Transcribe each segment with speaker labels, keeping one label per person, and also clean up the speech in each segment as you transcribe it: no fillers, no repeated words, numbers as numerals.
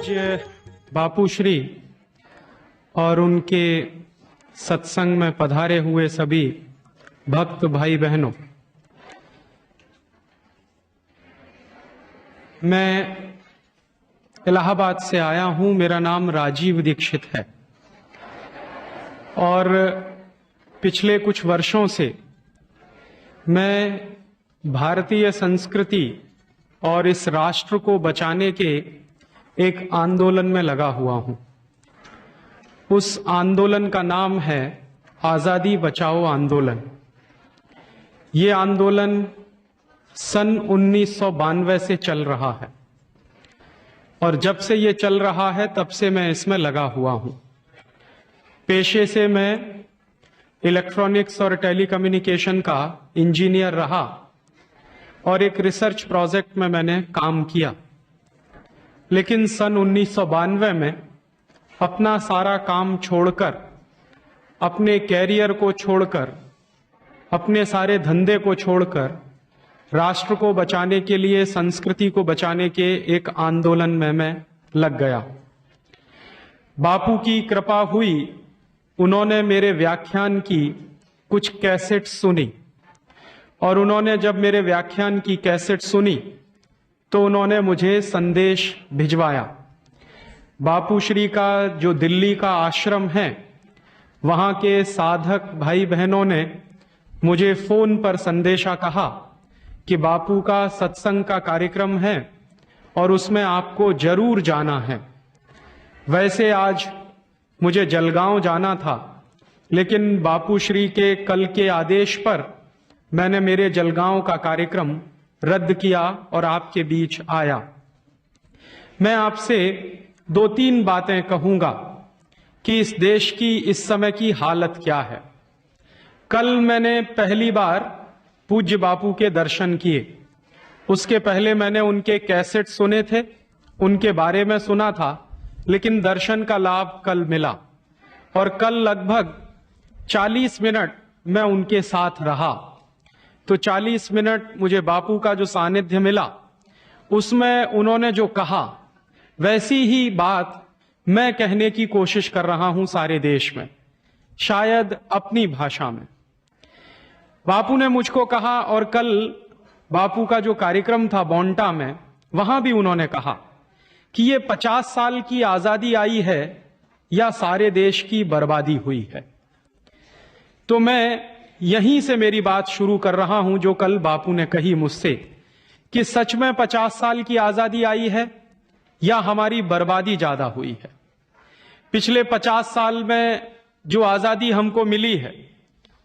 Speaker 1: पूज्य बापू श्री और उनके सत्संग में पधारे हुए सभी भक्त भाई बहनों, मैं इलाहाबाद से आया हूं। मेरा नाम राजीव दीक्षित है और पिछले कुछ वर्षों से मैं भारतीय संस्कृति और इस राष्ट्र को बचाने के एक आंदोलन में लगा हुआ हूं। उस आंदोलन का नाम है आजादी बचाओ आंदोलन। ये आंदोलन सन 1992 से चल रहा है और जब से ये चल रहा है तब से मैं इसमें लगा हुआ हूं। पेशे से मैं इलेक्ट्रॉनिक्स और टेलीकम्युनिकेशन का इंजीनियर रहा और एक रिसर्च प्रोजेक्ट में मैंने काम किया, लेकिन सन 1992 में अपना सारा काम छोड़कर, अपने कैरियर को छोड़कर, अपने सारे धंधे को छोड़कर राष्ट्र को बचाने के लिए, संस्कृति को बचाने के एक आंदोलन में मैं लग गया। बापू की कृपा हुई, उन्होंने मेरे व्याख्यान की कुछ कैसेट सुनी और उन्होंने जब मेरे व्याख्यान की कैसेट सुनी तो उन्होंने मुझे संदेश भिजवाया। बापू श्री का जो दिल्ली का आश्रम है, वहां के साधक भाई बहनों ने मुझे फोन पर संदेशा कहा कि बापू का सत्संग का कार्यक्रम है और उसमें आपको जरूर जाना है। वैसे आज मुझे जलगांव जाना था, लेकिन बापू श्री के कल के आदेश पर मैंने मेरे जलगांव का कार्यक्रम रद्द किया और आपके बीच आया। मैं आपसे 2-3 बातें कहूंगा कि इस देश की इस समय की हालत क्या है। कल मैंने पहली बार पूज्य बापू के दर्शन किए। उसके पहले मैंने उनके कैसेट सुने थे, उनके बारे में सुना था, लेकिन दर्शन का लाभ कल मिला और कल लगभग 40 मिनट मैं उनके साथ रहा। तो 40 मिनट मुझे बापू का जो सानिध्य मिला, उसमें उन्होंने जो कहा वैसी ही बात मैं कहने की कोशिश कर रहा हूं सारे देश में, शायद अपनी भाषा में। बापू ने मुझको कहा, और कल बापू का जो कार्यक्रम था बोंटा में, वहां भी उन्होंने कहा कि ये 50 साल की आजादी आई है या सारे देश की बर्बादी हुई है। तो मैं यहीं से मेरी बात शुरू कर रहा हूं जो कल बापू ने कही मुझसे कि सच में 50 साल की आजादी आई है या हमारी बर्बादी ज्यादा हुई है। पिछले 50 साल में जो आजादी हमको मिली है,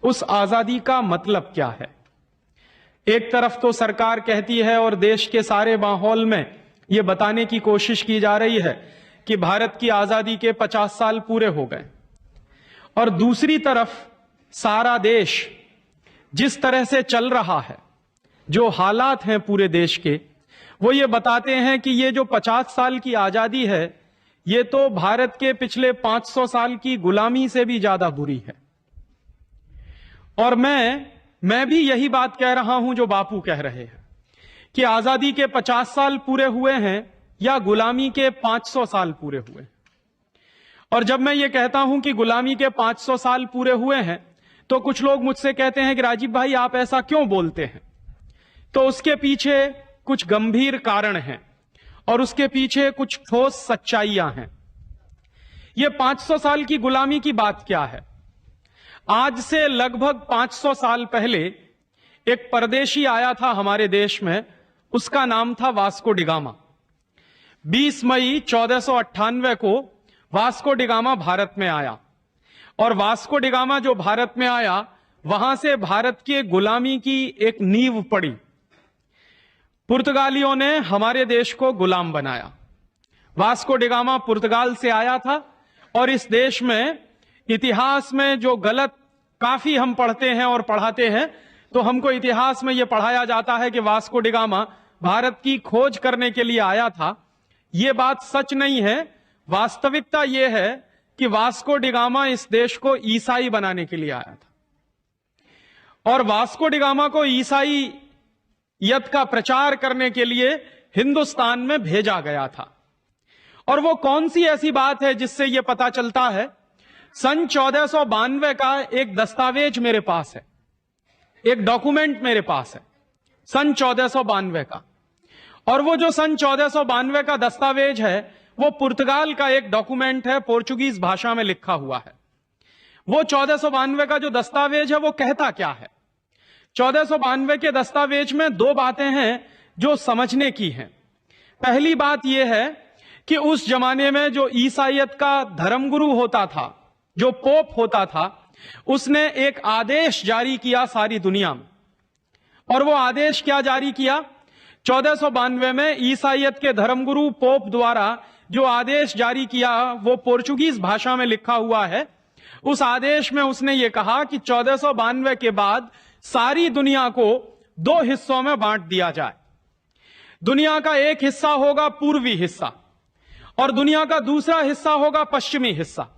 Speaker 1: उस आजादी का मतलब क्या है? एक तरफ तो सरकार कहती है और देश के सारे माहौल में यह बताने की कोशिश की जा रही है कि भारत की आजादी के 50 साल पूरे हो गए, और दूसरी तरफ सारा देश जिस तरह से चल रहा है, जो हालात हैं पूरे देश के, वो ये बताते हैं कि ये जो 50 साल की आजादी है, ये तो भारत के पिछले 500 साल की गुलामी से भी ज्यादा बुरी है। और मैं भी यही बात कह रहा हूं जो बापू कह रहे हैं कि आजादी के 50 साल पूरे हुए हैं या गुलामी के 500 साल पूरे हुए हैं। और जब मैं ये कहता हूं कि गुलामी के 500 साल पूरे हुए हैं, तो कुछ लोग मुझसे कहते हैं कि राजीव भाई आप ऐसा क्यों बोलते हैं? तो उसके पीछे कुछ गंभीर कारण हैं और उसके पीछे कुछ ठोस सच्चाइयां हैं। ये 500 साल की गुलामी की बात क्या है? आज से लगभग 500 साल पहले एक परदेशी आया था हमारे देश में, उसका नाम था वास्को डिगामा। 20 मई 1498 को वास्को डिगामा भारत में आया, और वास्को डिगामा जो भारत में आया, वहां से भारत के गुलामी की एक नींव पड़ी। पुर्तगालियों ने हमारे देश को गुलाम बनाया। वास्को डिगामा पुर्तगाल से आया था, और इस देश में इतिहास में जो गलत काफी हम पढ़ते हैं और पढ़ाते हैं, तो हमको इतिहास में यह पढ़ाया जाता है कि वास्को डिगामा भारत की खोज करने के लिए आया था। यह बात सच नहीं है। वास्तविकता यह है कि वास्को डिगामा इस देश को ईसाई बनाने के लिए आया था, और वास्को डिगामा को ईसाईयत का प्रचार करने के लिए हिंदुस्तान में भेजा गया था। और वो कौन सी ऐसी बात है जिससे यह पता चलता है? सन 1492 का एक दस्तावेज मेरे पास है, एक डॉक्यूमेंट मेरे पास है सन 1492 का। और वो जो सन 1492 का दस्तावेज है वो पुर्तगाल का एक डॉक्यूमेंट है, पोर्चुगीज भाषा में लिखा हुआ है। वो 1492 का जो दस्तावेज है वो कहता क्या है? 1492 के दस्तावेज में दो बातें हैं जो समझने की हैं। पहली बात यह है कि उस जमाने में जो ईसाईयत का धर्मगुरु होता था, जो पोप होता था, उसने एक आदेश जारी किया सारी दुनिया में। और वो आदेश क्या जारी किया? 1492 में ईसाईयत के धर्मगुरु पोप द्वारा जो आदेश जारी किया वो पोर्चुगीज भाषा में लिखा हुआ है। उस आदेश में उसने ये कहा कि 1492 के बाद सारी दुनिया को दो हिस्सों में बांट दिया जाए। दुनिया का एक हिस्सा होगा पूर्वी हिस्सा और दुनिया का दूसरा हिस्सा होगा पश्चिमी हिस्सा।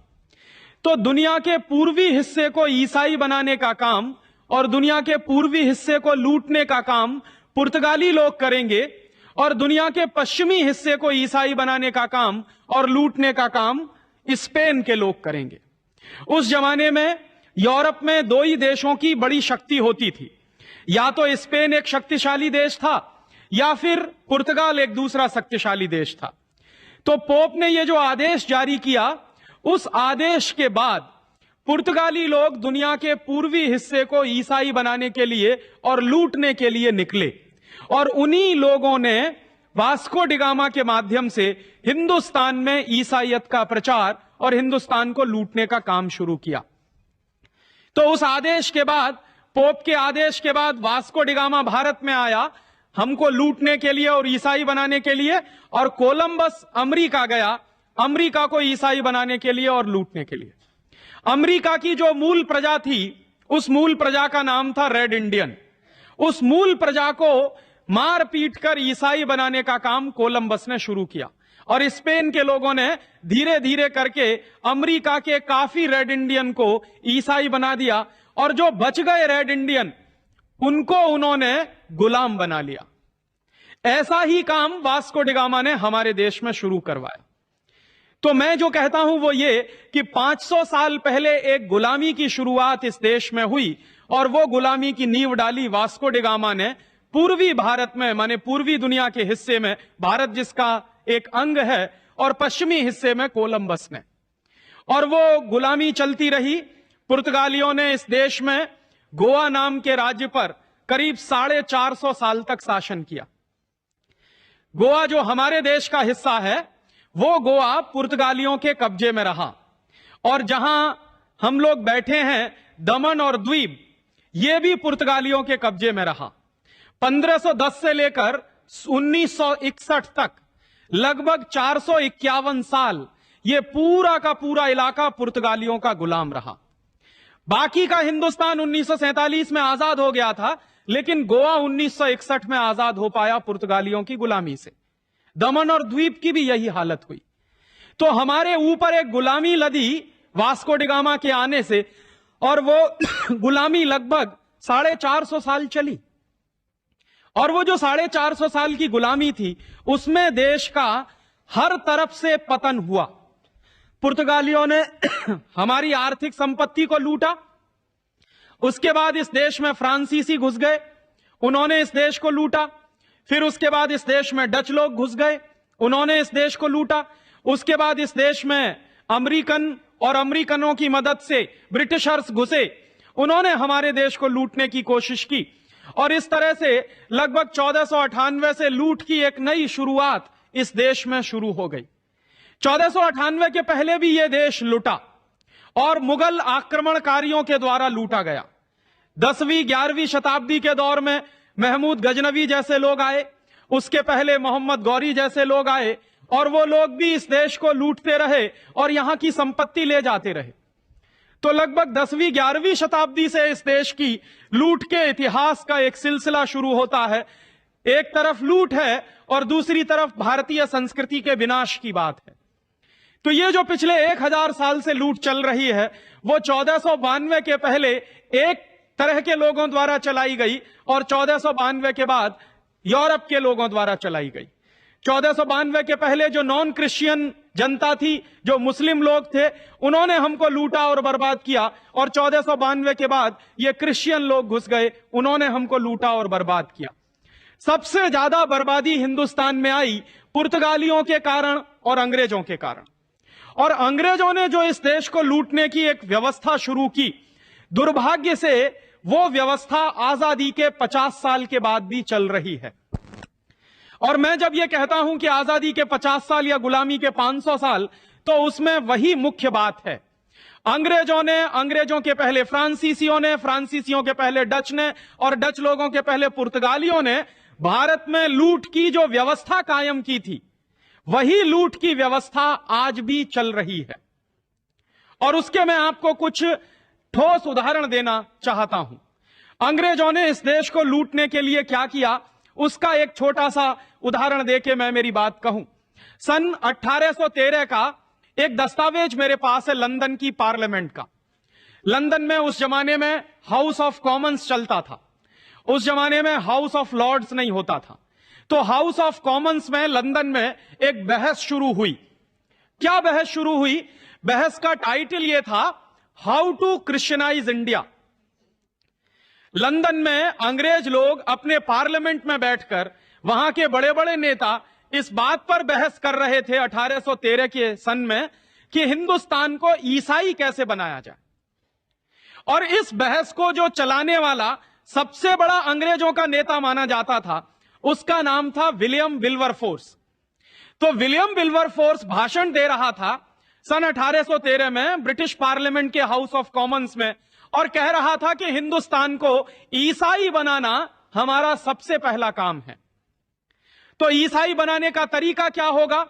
Speaker 1: तो दुनिया के पूर्वी हिस्से को ईसाई बनाने का काम और दुनिया के पूर्वी हिस्से को लूटने का काम पुर्तगाली लोग करेंगे, और दुनिया के पश्चिमी हिस्से को ईसाई बनाने का काम और लूटने का काम स्पेन के लोग करेंगे। उस जमाने में यूरोप में दो ही देशों की बड़ी शक्ति होती थी, या तो स्पेन एक शक्तिशाली देश था या फिर पुर्तगाल एक दूसरा शक्तिशाली देश था। तो पोप ने यह जो आदेश जारी किया, उस आदेश के बाद पुर्तगाली लोग दुनिया के पूर्वी हिस्से को ईसाई बनाने के लिए और लूटने के लिए निकले, और उन्हीं लोगों ने वास्को डिगामा के माध्यम से हिंदुस्तान में ईसाईयत का प्रचार और हिंदुस्तान को लूटने का काम शुरू किया। तो उस आदेश के बाद, पोप के आदेश के बाद, वास्को डिगामा भारत में आया हमको लूटने के लिए और ईसाई बनाने के लिए, और कोलंबस अमेरिका गया अमेरिका को ईसाई बनाने के लिए और लूटने के लिए। अमेरिका की जो मूल प्रजा थी, उस मूल प्रजा का नाम था रेड इंडियन। उस मूल प्रजा को मार पीट कर ईसाई बनाने का काम कोलंबस ने शुरू किया, और स्पेन के लोगों ने धीरे धीरे करके अमेरिका के काफी रेड इंडियन को ईसाई बना दिया, और जो बच गए रेड इंडियन उनको उन्होंने गुलाम बना लिया। ऐसा ही काम वास्को डिगामा ने हमारे देश में शुरू करवाया। तो मैं जो कहता हूं वो ये कि 500 साल पहले एक गुलामी की शुरुआत इस देश में हुई, और वो गुलामी की नींव डाली वास्को डिगामा ने पूर्वी भारत में, माने पूर्वी दुनिया के हिस्से में, भारत जिसका एक अंग है, और पश्चिमी हिस्से में कोलंबस ने। और वो गुलामी चलती रही। पुर्तगालियों ने इस देश में गोवा नाम के राज्य पर करीब 450 साल तक शासन किया। गोवा जो हमारे देश का हिस्सा है, वो गोवा पुर्तगालियों के कब्जे में रहा, और जहां हम लोग बैठे हैं दमन और द्वीप, ये भी पुर्तगालियों के कब्जे में रहा। 1510 से लेकर 1961 तक लगभग 451 साल ये पूरा का पूरा इलाका पुर्तगालियों का गुलाम रहा। बाकी का हिंदुस्तान 1947 में आजाद हो गया था, लेकिन गोवा 1961 में आजाद हो पाया पुर्तगालियों की गुलामी से। दमन और द्वीप की भी यही हालत हुई। तो हमारे ऊपर एक गुलामी लदी वास्को डिगामा के आने से, और वो गुलामी लगभग 450 साल चली। और वो जो 450 साल की गुलामी थी, उसमें देश का हर तरफ से पतन हुआ। पुर्तगालियों ने हमारी आर्थिक संपत्ति को लूटा। उसके बाद इस देश में फ्रांसीसी घुस गए, उन्होंने इस देश को लूटा। फिर उसके बाद इस देश में डच लोग घुस गए, उन्होंने इस देश को लूटा। उसके बाद इस देश में अमेरिकन और अमेरिकनों की मदद से ब्रिटिशर्स घुसे, उन्होंने हमारे देश को लूटने की कोशिश की। और इस तरह से लगभग 1498 से लूट की एक नई शुरुआत इस देश में शुरू हो गई। 1498 के पहले भी यह देश लूटा, और मुगल आक्रमणकारियों के द्वारा लूटा गया। 10वीं 11वीं शताब्दी के दौर में महमूद गजनवी जैसे लोग आए, उसके पहले मोहम्मद गौरी जैसे लोग आए, और वो लोग भी इस देश को लूटते रहे और यहां की संपत्ति ले जाते रहे। तो लगभग 10वीं 11वीं शताब्दी से इस देश की लूट के इतिहास का एक सिलसिला शुरू होता है। एक तरफ लूट है और दूसरी तरफ भारतीय संस्कृति के विनाश की बात है। तो ये जो पिछले 1000 साल से लूट चल रही है, वो 1492 के पहले एक तरह के लोगों द्वारा चलाई गई, और 1492 के बाद यूरोप के लोगों द्वारा चलाई गई। 1492 के पहले जो नॉन क्रिश्चियन जनता थी, जो मुस्लिम लोग थे, उन्होंने हमको लूटा और बर्बाद किया। और 1492 के बाद ये क्रिश्चियन लोग घुस गए, उन्होंने हमको लूटा और बर्बाद किया। सबसे ज्यादा बर्बादी हिंदुस्तान में आई पुर्तगालियों के कारण और अंग्रेजों के कारण। और अंग्रेजों ने जो इस देश को लूटने की एक व्यवस्था शुरू की, दुर्भाग्य से वो व्यवस्था आजादी के 50 साल के बाद भी चल रही है। और मैं जब ये कहता हूं कि आजादी के 50 साल या गुलामी के 500 साल, तो उसमें वही मुख्य बात है। अंग्रेजों ने, अंग्रेजों के पहले फ्रांसीसियों ने, फ्रांसीसियों के पहले डच ने, और डच लोगों के पहले पुर्तगालियों ने भारत में लूट की जो व्यवस्था कायम की थी, वही लूट की व्यवस्था आज भी चल रही है। और उसके मैं आपको कुछ ठोस उदाहरण देना चाहता हूं। अंग्रेजों ने इस देश को लूटने के लिए क्या किया, उसका एक छोटा सा उदाहरण देके मैं मेरी बात कहूं। सन 1813 का एक दस्तावेज मेरे पास है, लंदन की पार्लियामेंट का। लंदन में उस जमाने में हाउस ऑफ कॉमन्स चलता था, उस जमाने में हाउस ऑफ लॉर्ड्स नहीं होता था। तो हाउस ऑफ कॉमन्स में लंदन में एक बहस शुरू हुई। क्या बहस शुरू हुई? बहस का टाइटल यह था, how to Christianise India. London में अंग्रेज लोग अपने पार्लियामेंट में बैठकर, वहां के बड़े बड़े नेता इस बात पर बहस कर रहे थे 1813 के सन में कि हिंदुस्तान को ईसाई कैसे बनाया जाए। और इस बहस को जो चलाने वाला सबसे बड़ा अंग्रेजों का नेता माना जाता था, उसका नाम था विलियम विल्बरफोर्स। तो विलियम विल्बरफोर्स भाषण दे रहा था सन 1813 में ब्रिटिश पार्लियामेंट के हाउस ऑफ कॉमन्स में, और कह रहा था कि हिंदुस्तान को ईसाई बनाना हमारा सबसे पहला काम है। तो ईसाई बनाने का तरीका क्या होगा?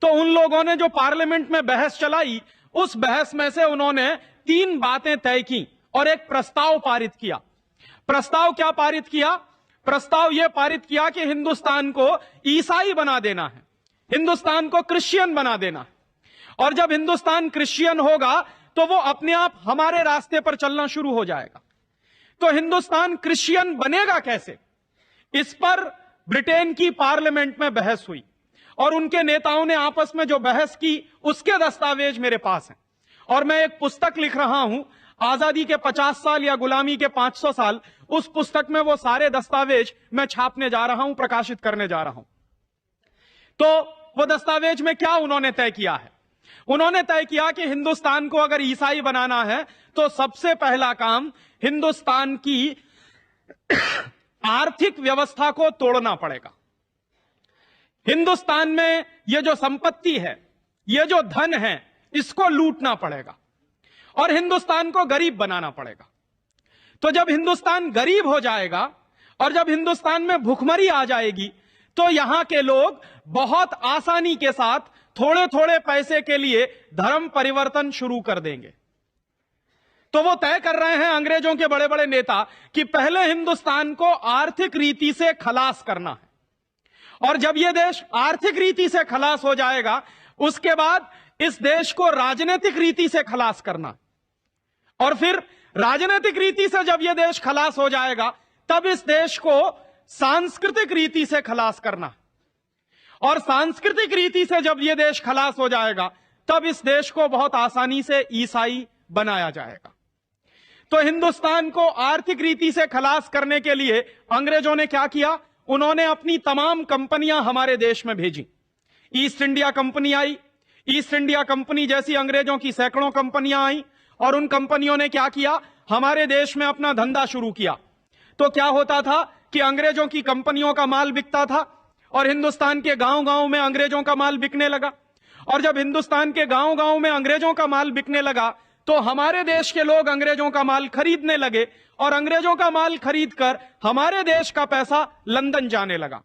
Speaker 1: तो उन लोगों ने जो पार्लियामेंट में बहस चलाई, उस बहस में से उन्होंने 3 बातें तय की और एक प्रस्ताव पारित किया। प्रस्ताव क्या पारित किया? प्रस्ताव यह पारित किया कि हिंदुस्तान को ईसाई बना देना है, हिंदुस्तान को क्रिश्चियन बना देना है। और जब हिंदुस्तान क्रिश्चियन होगा तो वो अपने आप हमारे रास्ते पर चलना शुरू हो जाएगा। तो हिंदुस्तान क्रिश्चियन बनेगा कैसे? इस पर ब्रिटेन की पार्लियामेंट में बहस हुई, और उनके नेताओं ने आपस में जो बहस की, उसके दस्तावेज मेरे पास हैं। और मैं एक पुस्तक लिख रहा हूं, आजादी के 50 साल या गुलामी के 500 साल। उस पुस्तक में वो सारे दस्तावेज मैं छापने जा रहा हूं, प्रकाशित करने जा रहा हूं। तो वो दस्तावेज में क्या उन्होंने तय किया है? उन्होंने तय किया कि हिंदुस्तान को अगर ईसाई बनाना है तो सबसे पहला काम हिंदुस्तान की आर्थिक व्यवस्था को तोड़ना पड़ेगा। हिंदुस्तान में ये जो संपत्ति है, ये जो धन है, इसको लूटना पड़ेगा और हिंदुस्तान को गरीब बनाना पड़ेगा। तो जब हिंदुस्तान गरीब हो जाएगा और जब हिंदुस्तान में भुखमरी आ जाएगी, तो यहां के लोग बहुत आसानी के साथ थोड़े थोड़े पैसे के लिए धर्म परिवर्तन शुरू कर देंगे। तो वो तय कर रहे हैं अंग्रेजों के बड़े बड़े नेता कि पहले हिंदुस्तान को आर्थिक रीति से खलास करना है, और जब यह देश आर्थिक रीति से खलास हो जाएगा, उसके बाद इस देश को राजनीतिक रीति से खलास करना, और फिर राजनीतिक रीति से जब यह देश खलास हो जाएगा, तब इस देश को सांस्कृतिक रीति से खलास करना, और सांस्कृतिक रीति से जब यह देश खलास हो जाएगा, तब इस देश को बहुत आसानी से ईसाई बनाया जाएगा। तो हिंदुस्तान को आर्थिक रीति से खलास करने के लिए अंग्रेजों ने क्या किया? उन्होंने अपनी तमाम कंपनियां हमारे देश में भेजी। ईस्ट इंडिया कंपनी आई, ईस्ट इंडिया कंपनी जैसी अंग्रेजों की सैकड़ों कंपनियां आई, और उन कंपनियों ने क्या किया? हमारे देश में अपना धंधा शुरू किया। तो क्या होता था कि अंग्रेजों की कंपनियों का माल बिकता था और हिंदुस्तान के गांव-गांव में अंग्रेजों का माल बिकने लगा, और जब हिंदुस्तान के गांव-गांव में अंग्रेजों का माल बिकने लगा, तो हमारे देश के लोग अंग्रेजों का माल खरीदने लगे, और अंग्रेजों का माल खरीदकर हमारे देश का पैसा लंदन जाने लगा।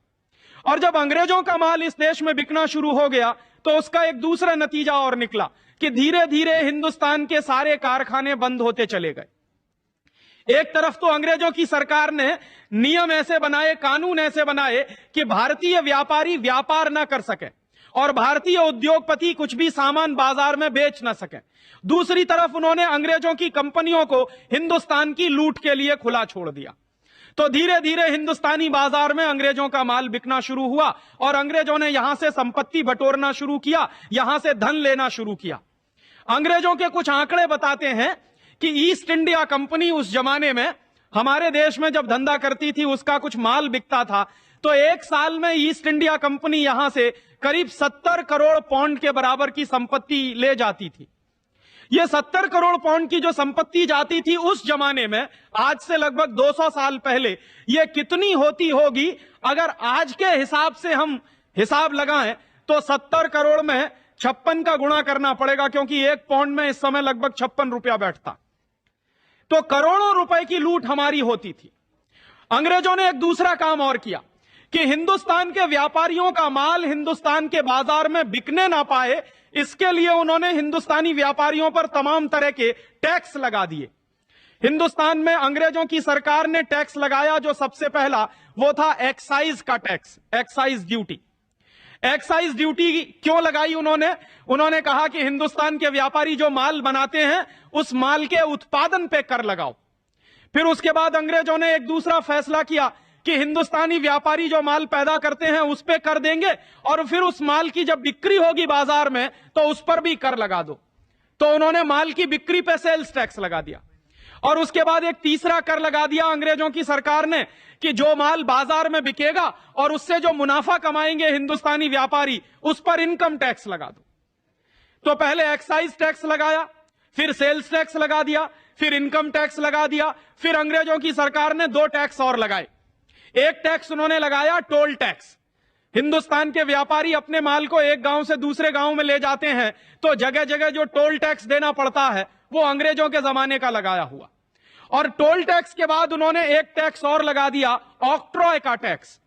Speaker 1: और जब अंग्रेजों का माल इस देश में बिकना शुरू हो गया, तो उसका एक दूसरा नतीजा और निकला कि धीरे धीरे हिंदुस्तान के सारे कारखाने बंद होते चले गए। एक तरफ तो अंग्रेजों की सरकार ने नियम ऐसे बनाए, कानून ऐसे बनाए कि भारतीय व्यापारी व्यापार ना कर सके और भारतीय उद्योगपति कुछ भी सामान बाजार में बेच ना सके। दूसरी तरफ उन्होंने अंग्रेजों की कंपनियों को हिंदुस्तान की लूट के लिए खुला छोड़ दिया। तो धीरे धीरे हिंदुस्तानी बाजार में अंग्रेजों का माल बिकना शुरू हुआ और अंग्रेजों ने यहां से संपत्ति बटोरना शुरू किया, यहां से धन लेना शुरू किया। अंग्रेजों के कुछ आंकड़े बताते हैं कि ईस्ट इंडिया कंपनी उस जमाने में हमारे देश में जब धंधा करती थी, उसका कुछ माल बिकता था, तो एक साल में ईस्ट इंडिया कंपनी यहां से करीब 70 करोड़ पाउंड के बराबर की संपत्ति ले जाती थी। ये 70 करोड़ पाउंड की जो संपत्ति जाती थी उस जमाने में, आज से लगभग 200 साल पहले, ये कितनी होती होगी अगर आज के हिसाब से हम हिसाब लगाएं तो 70 करोड़ में 56 का गुणा करना पड़ेगा, क्योंकि एक पाउंड में इस समय लगभग 56 रुपया बैठता। तो करोड़ों रुपए की लूट हमारी होती थी। अंग्रेजों ने एक दूसरा काम और किया कि हिंदुस्तान के व्यापारियों का माल हिंदुस्तान के बाजार में बिकने ना पाए, इसके लिए उन्होंने हिंदुस्तानी व्यापारियों पर तमाम तरह के टैक्स लगा दिए। हिंदुस्तान में अंग्रेजों की सरकार ने टैक्स लगाया, जो सबसे पहला वो था एक्साइज का tax, excise duty. Excise duty क्यों लगाई उन्होंने कहा कि हिंदुस्तान के व्यापारी जो माल बनाते हैं उस माल के उत्पादन पे कर लगाओ। फिर उसके बाद अंग्रेजों ने एक दूसरा फैसला किया कि हिंदुस्तानी व्यापारी जो माल पैदा करते हैं उस पे कर देंगे, और फिर उस माल की जब बिक्री होगी बाजार में तो उस पर भी कर लगा दो। तो उन्होंने माल की बिक्री पे सेल्स टैक्स लगा दिया। और उसके बाद एक तीसरा कर लगा दिया अंग्रेजों की सरकार ने कि जो माल बाजार में बिकेगा और उससे जो मुनाफा कमाएंगे हिंदुस्तानी व्यापारी, उस पर इनकम टैक्स लगा दो। तो पहले एक्साइज टैक्स लगाया, फिर सेल्स टैक्स लगा दिया, फिर इनकम टैक्स लगा दिया। फिर अंग्रेजों की सरकार ने 2 टैक्स और लगाए। एक टैक्स उन्होंने लगाया टोल टैक्स। हिंदुस्तान के व्यापारी अपने माल को एक गांव से दूसरे गांव में ले जाते हैं, तो जगह जगह जो टोल टैक्स देना पड़ता है वो अंग्रेजों के जमाने का लगाया हुआ। और टोल टैक्स के बाद उन्होंने एक टैक्स और लगा दिया, ऑक्ट्रॉय का टैक्स।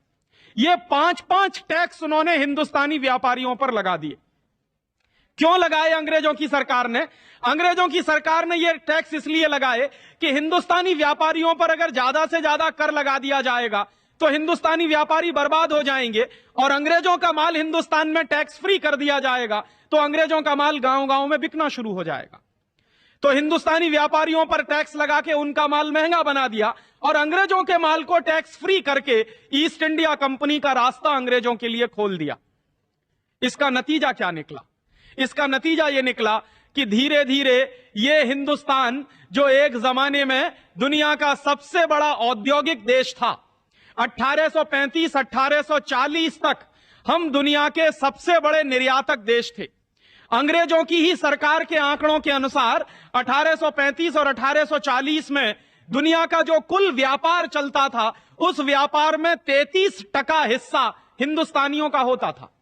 Speaker 1: ये 5-5 टैक्स उन्होंने हिंदुस्तानी व्यापारियों पर लगा दिए। क्यों लगाए अंग्रेजों की सरकार ने? अंग्रेजों की सरकार ने ये टैक्स इसलिए लगाए कि हिंदुस्तानी व्यापारियों पर अगर ज्यादा से ज्यादा कर लगा दिया जाएगा तो हिंदुस्तानी व्यापारी बर्बाद हो जाएंगे, और अंग्रेजों का माल हिंदुस्तान में टैक्स फ्री कर दिया जाएगा तो अंग्रेजों का माल गांव गांव में बिकना शुरू हो जाएगा। तो हिंदुस्तानी व्यापारियों पर टैक्स लगा के उनका माल महंगा बना दिया, और अंग्रेजों के माल को टैक्स फ्री करके ईस्ट इंडिया कंपनी का रास्ता अंग्रेजों के लिए खोल दिया। इसका नतीजा क्या निकला? इसका नतीजा यह निकला कि धीरे धीरे ये हिंदुस्तान, जो एक जमाने में दुनिया का सबसे बड़ा औद्योगिक देश था, 1835-1840 तक हम दुनिया के सबसे बड़े निर्यातक देश थे। अंग्रेजों की ही सरकार के आंकड़ों के अनुसार 1835 और 1840 में दुनिया का जो कुल व्यापार चलता था, उस व्यापार में 33% हिस्सा हिंदुस्तानियों का होता था।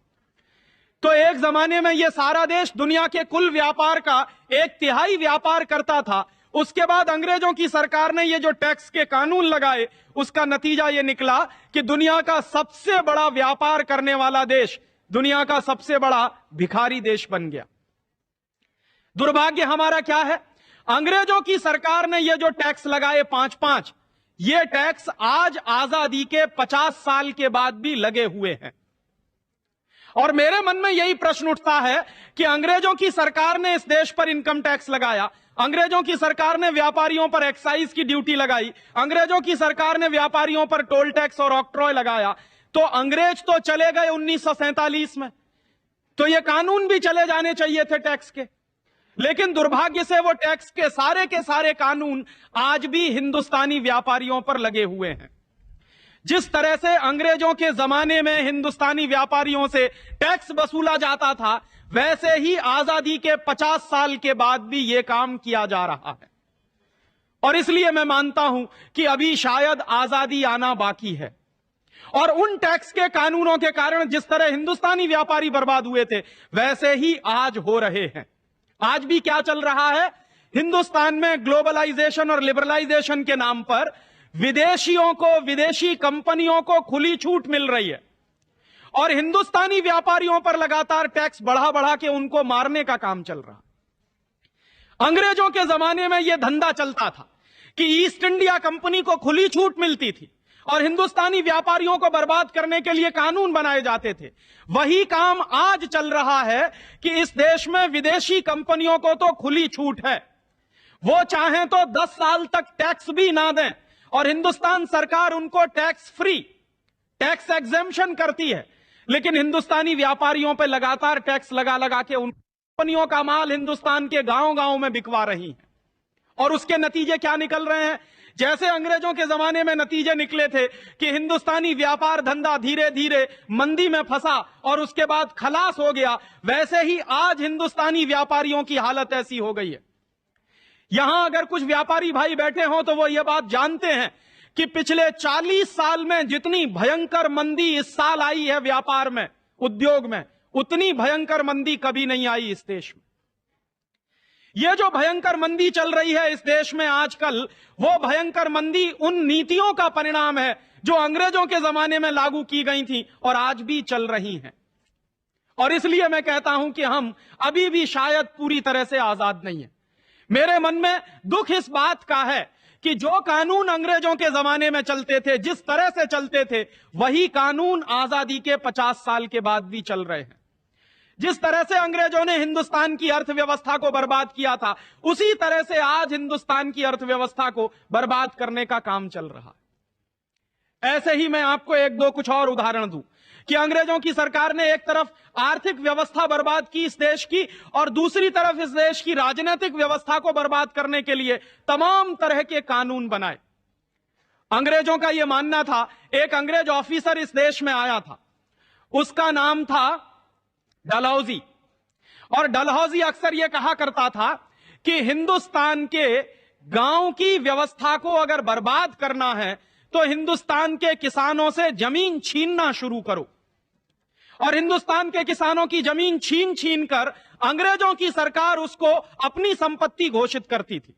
Speaker 1: तो एक जमाने में यह सारा देश दुनिया के कुल व्यापार का 1/3 व्यापार करता था। उसके बाद अंग्रेजों की सरकार ने ये जो टैक्स के कानून लगाए, उसका नतीजा यह निकला कि दुनिया का सबसे बड़ा व्यापार करने वाला देश दुनिया का सबसे बड़ा भिखारी देश बन गया। दुर्भाग्य हमारा क्या है? अंग्रेजों की सरकार ने ये जो टैक्स लगाए 5-5, ये टैक्स आज आजादी के 50 साल के बाद भी लगे हुए हैं। और मेरे मन में यही प्रश्न उठता है कि अंग्रेजों की सरकार ने इस देश पर इनकम टैक्स लगाया, अंग्रेजों की सरकार ने व्यापारियों पर एक्साइज की ड्यूटी लगाई, अंग्रेजों की सरकार ने व्यापारियों पर टोल टैक्स और ऑक्ट्रॉय लगाया, तो अंग्रेज तो चले गए 1947 में, तो ये कानून भी चले जाने चाहिए थे टैक्स के। लेकिन दुर्भाग्य से वो टैक्स के सारे कानून आज भी हिंदुस्तानी व्यापारियों पर लगे हुए हैं। जिस तरह से अंग्रेजों के जमाने में हिंदुस्तानी व्यापारियों से टैक्स वसूला जाता था, वैसे ही आजादी के 50 साल के बाद भी यह काम किया जा रहा है। और इसलिए मैं मानता हूं कि अभी शायद आजादी आना बाकी है। और उन टैक्स के कानूनों के कारण जिस तरह हिंदुस्तानी व्यापारी बर्बाद हुए थे, वैसे ही आज हो रहे हैं। आज भी क्या चल रहा है? हिंदुस्तान में ग्लोबलाइजेशन और लिबरलाइजेशन के नाम पर विदेशियों को, विदेशी कंपनियों को खुली छूट मिल रही है, और हिंदुस्तानी व्यापारियों पर लगातार टैक्स बढ़ा बढ़ा के उनको मारने का काम चल रहा। अंग्रेजों के जमाने में यह धंधा चलता था कि ईस्ट इंडिया कंपनी को खुली छूट मिलती थी और हिंदुस्तानी व्यापारियों को बर्बाद करने के लिए कानून बनाए जाते थे। वही काम आज चल रहा है कि इस देश में विदेशी कंपनियों को तो खुली छूट है, वो चाहें तो 10 साल तक टैक्स भी ना दें,
Speaker 2: और हिंदुस्तान सरकार उनको टैक्स फ्री, टैक्स एग्जेम्पशन करती है, लेकिन हिंदुस्तानी व्यापारियों पर लगातार टैक्स लगा लगा के उन कंपनियों का माल हिंदुस्तान के गांव गांव में बिकवा रही है। और उसके नतीजे क्या निकल रहे हैं? जैसे अंग्रेजों के जमाने में नतीजे निकले थे कि हिंदुस्तानी व्यापार धंधा धीरे धीरे मंदी में फंसा और उसके बाद खलास हो गया, वैसे ही आज हिंदुस्तानी व्यापारियों की हालत ऐसी हो गई है। यहां अगर कुछ व्यापारी भाई बैठे हों तो वो ये बात जानते हैं कि पिछले 40 साल में जितनी भयंकर मंदी इस साल आई है व्यापार में, उद्योग में, उतनी भयंकर मंदी कभी नहीं आई इस देश में। यह जो भयंकर मंदी चल रही है इस देश में आजकल, वो भयंकर मंदी उन नीतियों का परिणाम है जो अंग्रेजों के जमाने में लागू की गई थी और आज भी चल रही हैं। और इसलिए मैं कहता हूं कि हम अभी भी शायद पूरी तरह से आजाद नहीं है। मेरे मन में दुख इस बात का है कि जो कानून अंग्रेजों के जमाने में चलते थे, जिस तरह से चलते थे, वही कानून आजादी के 50 साल के बाद भी चल रहे हैं। जिस तरह से अंग्रेजों ने हिंदुस्तान की अर्थव्यवस्था को बर्बाद किया था, उसी तरह से आज हिंदुस्तान की अर्थव्यवस्था को बर्बाद करने का काम चल रहा है। ऐसे ही मैं आपको एक दो कुछ और उदाहरण दूं कि अंग्रेजों की सरकार ने एक तरफ आर्थिक व्यवस्था बर्बाद की इस देश की, और दूसरी तरफ इस देश की राजनीतिक व्यवस्था को बर्बाद करने के लिए तमाम तरह के कानून बनाए। अंग्रेजों का यह मानना था, एक अंग्रेज ऑफिसर इस देश में आया था, उसका नाम था डलहौजी, और डलहौजी अक्सर यह कहा करता था कि हिंदुस्तान के गांव की व्यवस्था को अगर बर्बाद करना है तो हिंदुस्तान के किसानों से जमीन छीनना शुरू करो। और हिंदुस्तान के किसानों की जमीन छीन छीन कर अंग्रेजों की सरकार उसको अपनी संपत्ति घोषित करती थी।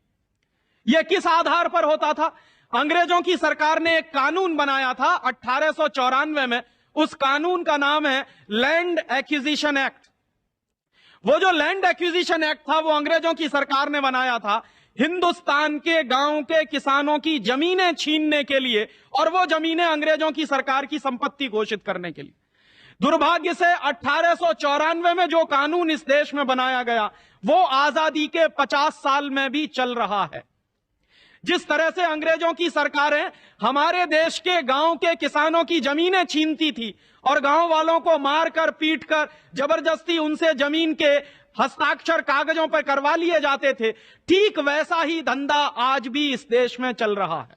Speaker 2: यह किस आधार पर होता था? अंग्रेजों की सरकार ने एक कानून बनाया था 1894 में, उस कानून का नाम है लैंड एक्विजिशन एक्ट। वो जो लैंड एक्विजिशन एक्ट था वो अंग्रेजों की सरकार ने बनाया था हिंदुस्तान के गांव के किसानों की जमीनें छीनने के लिए, और वो जमीनें अंग्रेजों की सरकार की संपत्ति घोषित करने के लिए। दुर्भाग्य से 1894 में जो कानून इस देश में बनाया गया वो आजादी के 50 साल में भी चल रहा है। जिस तरह से अंग्रेजों की सरकारें हमारे देश के गांव के किसानों की जमीनें छीनती थी और गांव वालों को मारकर पीटकर जबरदस्ती उनसे जमीन के हस्ताक्षर कागजों पर करवा लिए जाते थे, ठीक वैसा ही धंधा आज भी इस देश में चल रहा है।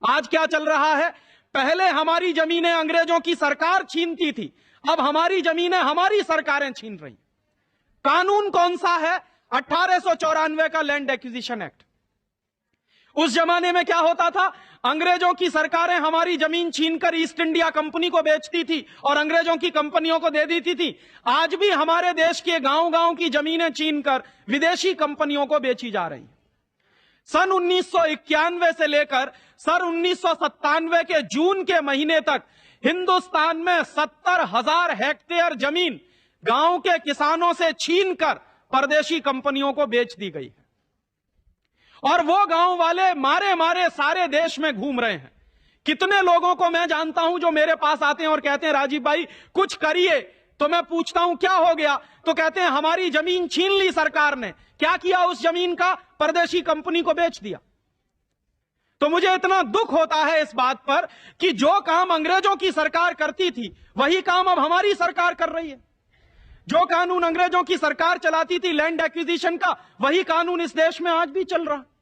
Speaker 2: आज क्या चल रहा है? पहले हमारी जमीनें अंग्रेजों की सरकार छीनती थी, अब हमारी जमीनें हमारी सरकारें छीन रही। कानून कौन सा है? 1894 का लैंड एक्विजिशन एक्ट। उस जमाने में क्या होता था? अंग्रेजों की सरकारें हमारी जमीन छीनकर ईस्ट इंडिया कंपनी को बेचती थी और अंग्रेजों की कंपनियों को दे देती थी। आज भी हमारे देश के गांव गांव की जमीनें छीनकर विदेशी कंपनियों को बेची जा रही है। सन 1991 से लेकर सन 1997 के जून के महीने तक हिंदुस्तान में 70,000 हेक्टेयर जमीन गांव के किसानों से छीनकर परदेशी कंपनियों को बेच दी गई है। और वो गांव वाले मारे मारे सारे देश में घूम रहे हैं। कितने लोगों को मैं जानता हूं जो मेरे पास आते हैं और कहते हैं राजीव भाई कुछ करिए, तो मैं पूछता हूं क्या हो गया, तो कहते हैं हमारी जमीन छीन ली सरकार ने। क्या किया उस जमीन का? परदेशी कंपनी को बेच दिया। तो मुझे इतना दुख होता है इस बात पर कि जो काम अंग्रेजों की सरकार करती थी वही काम अब हमारी सरकार कर रही है। जो कानून अंग्रेजों की सरकार चलाती थी लैंड एक्विजिशन का, वही कानून इस देश में आज भी चल रहा है।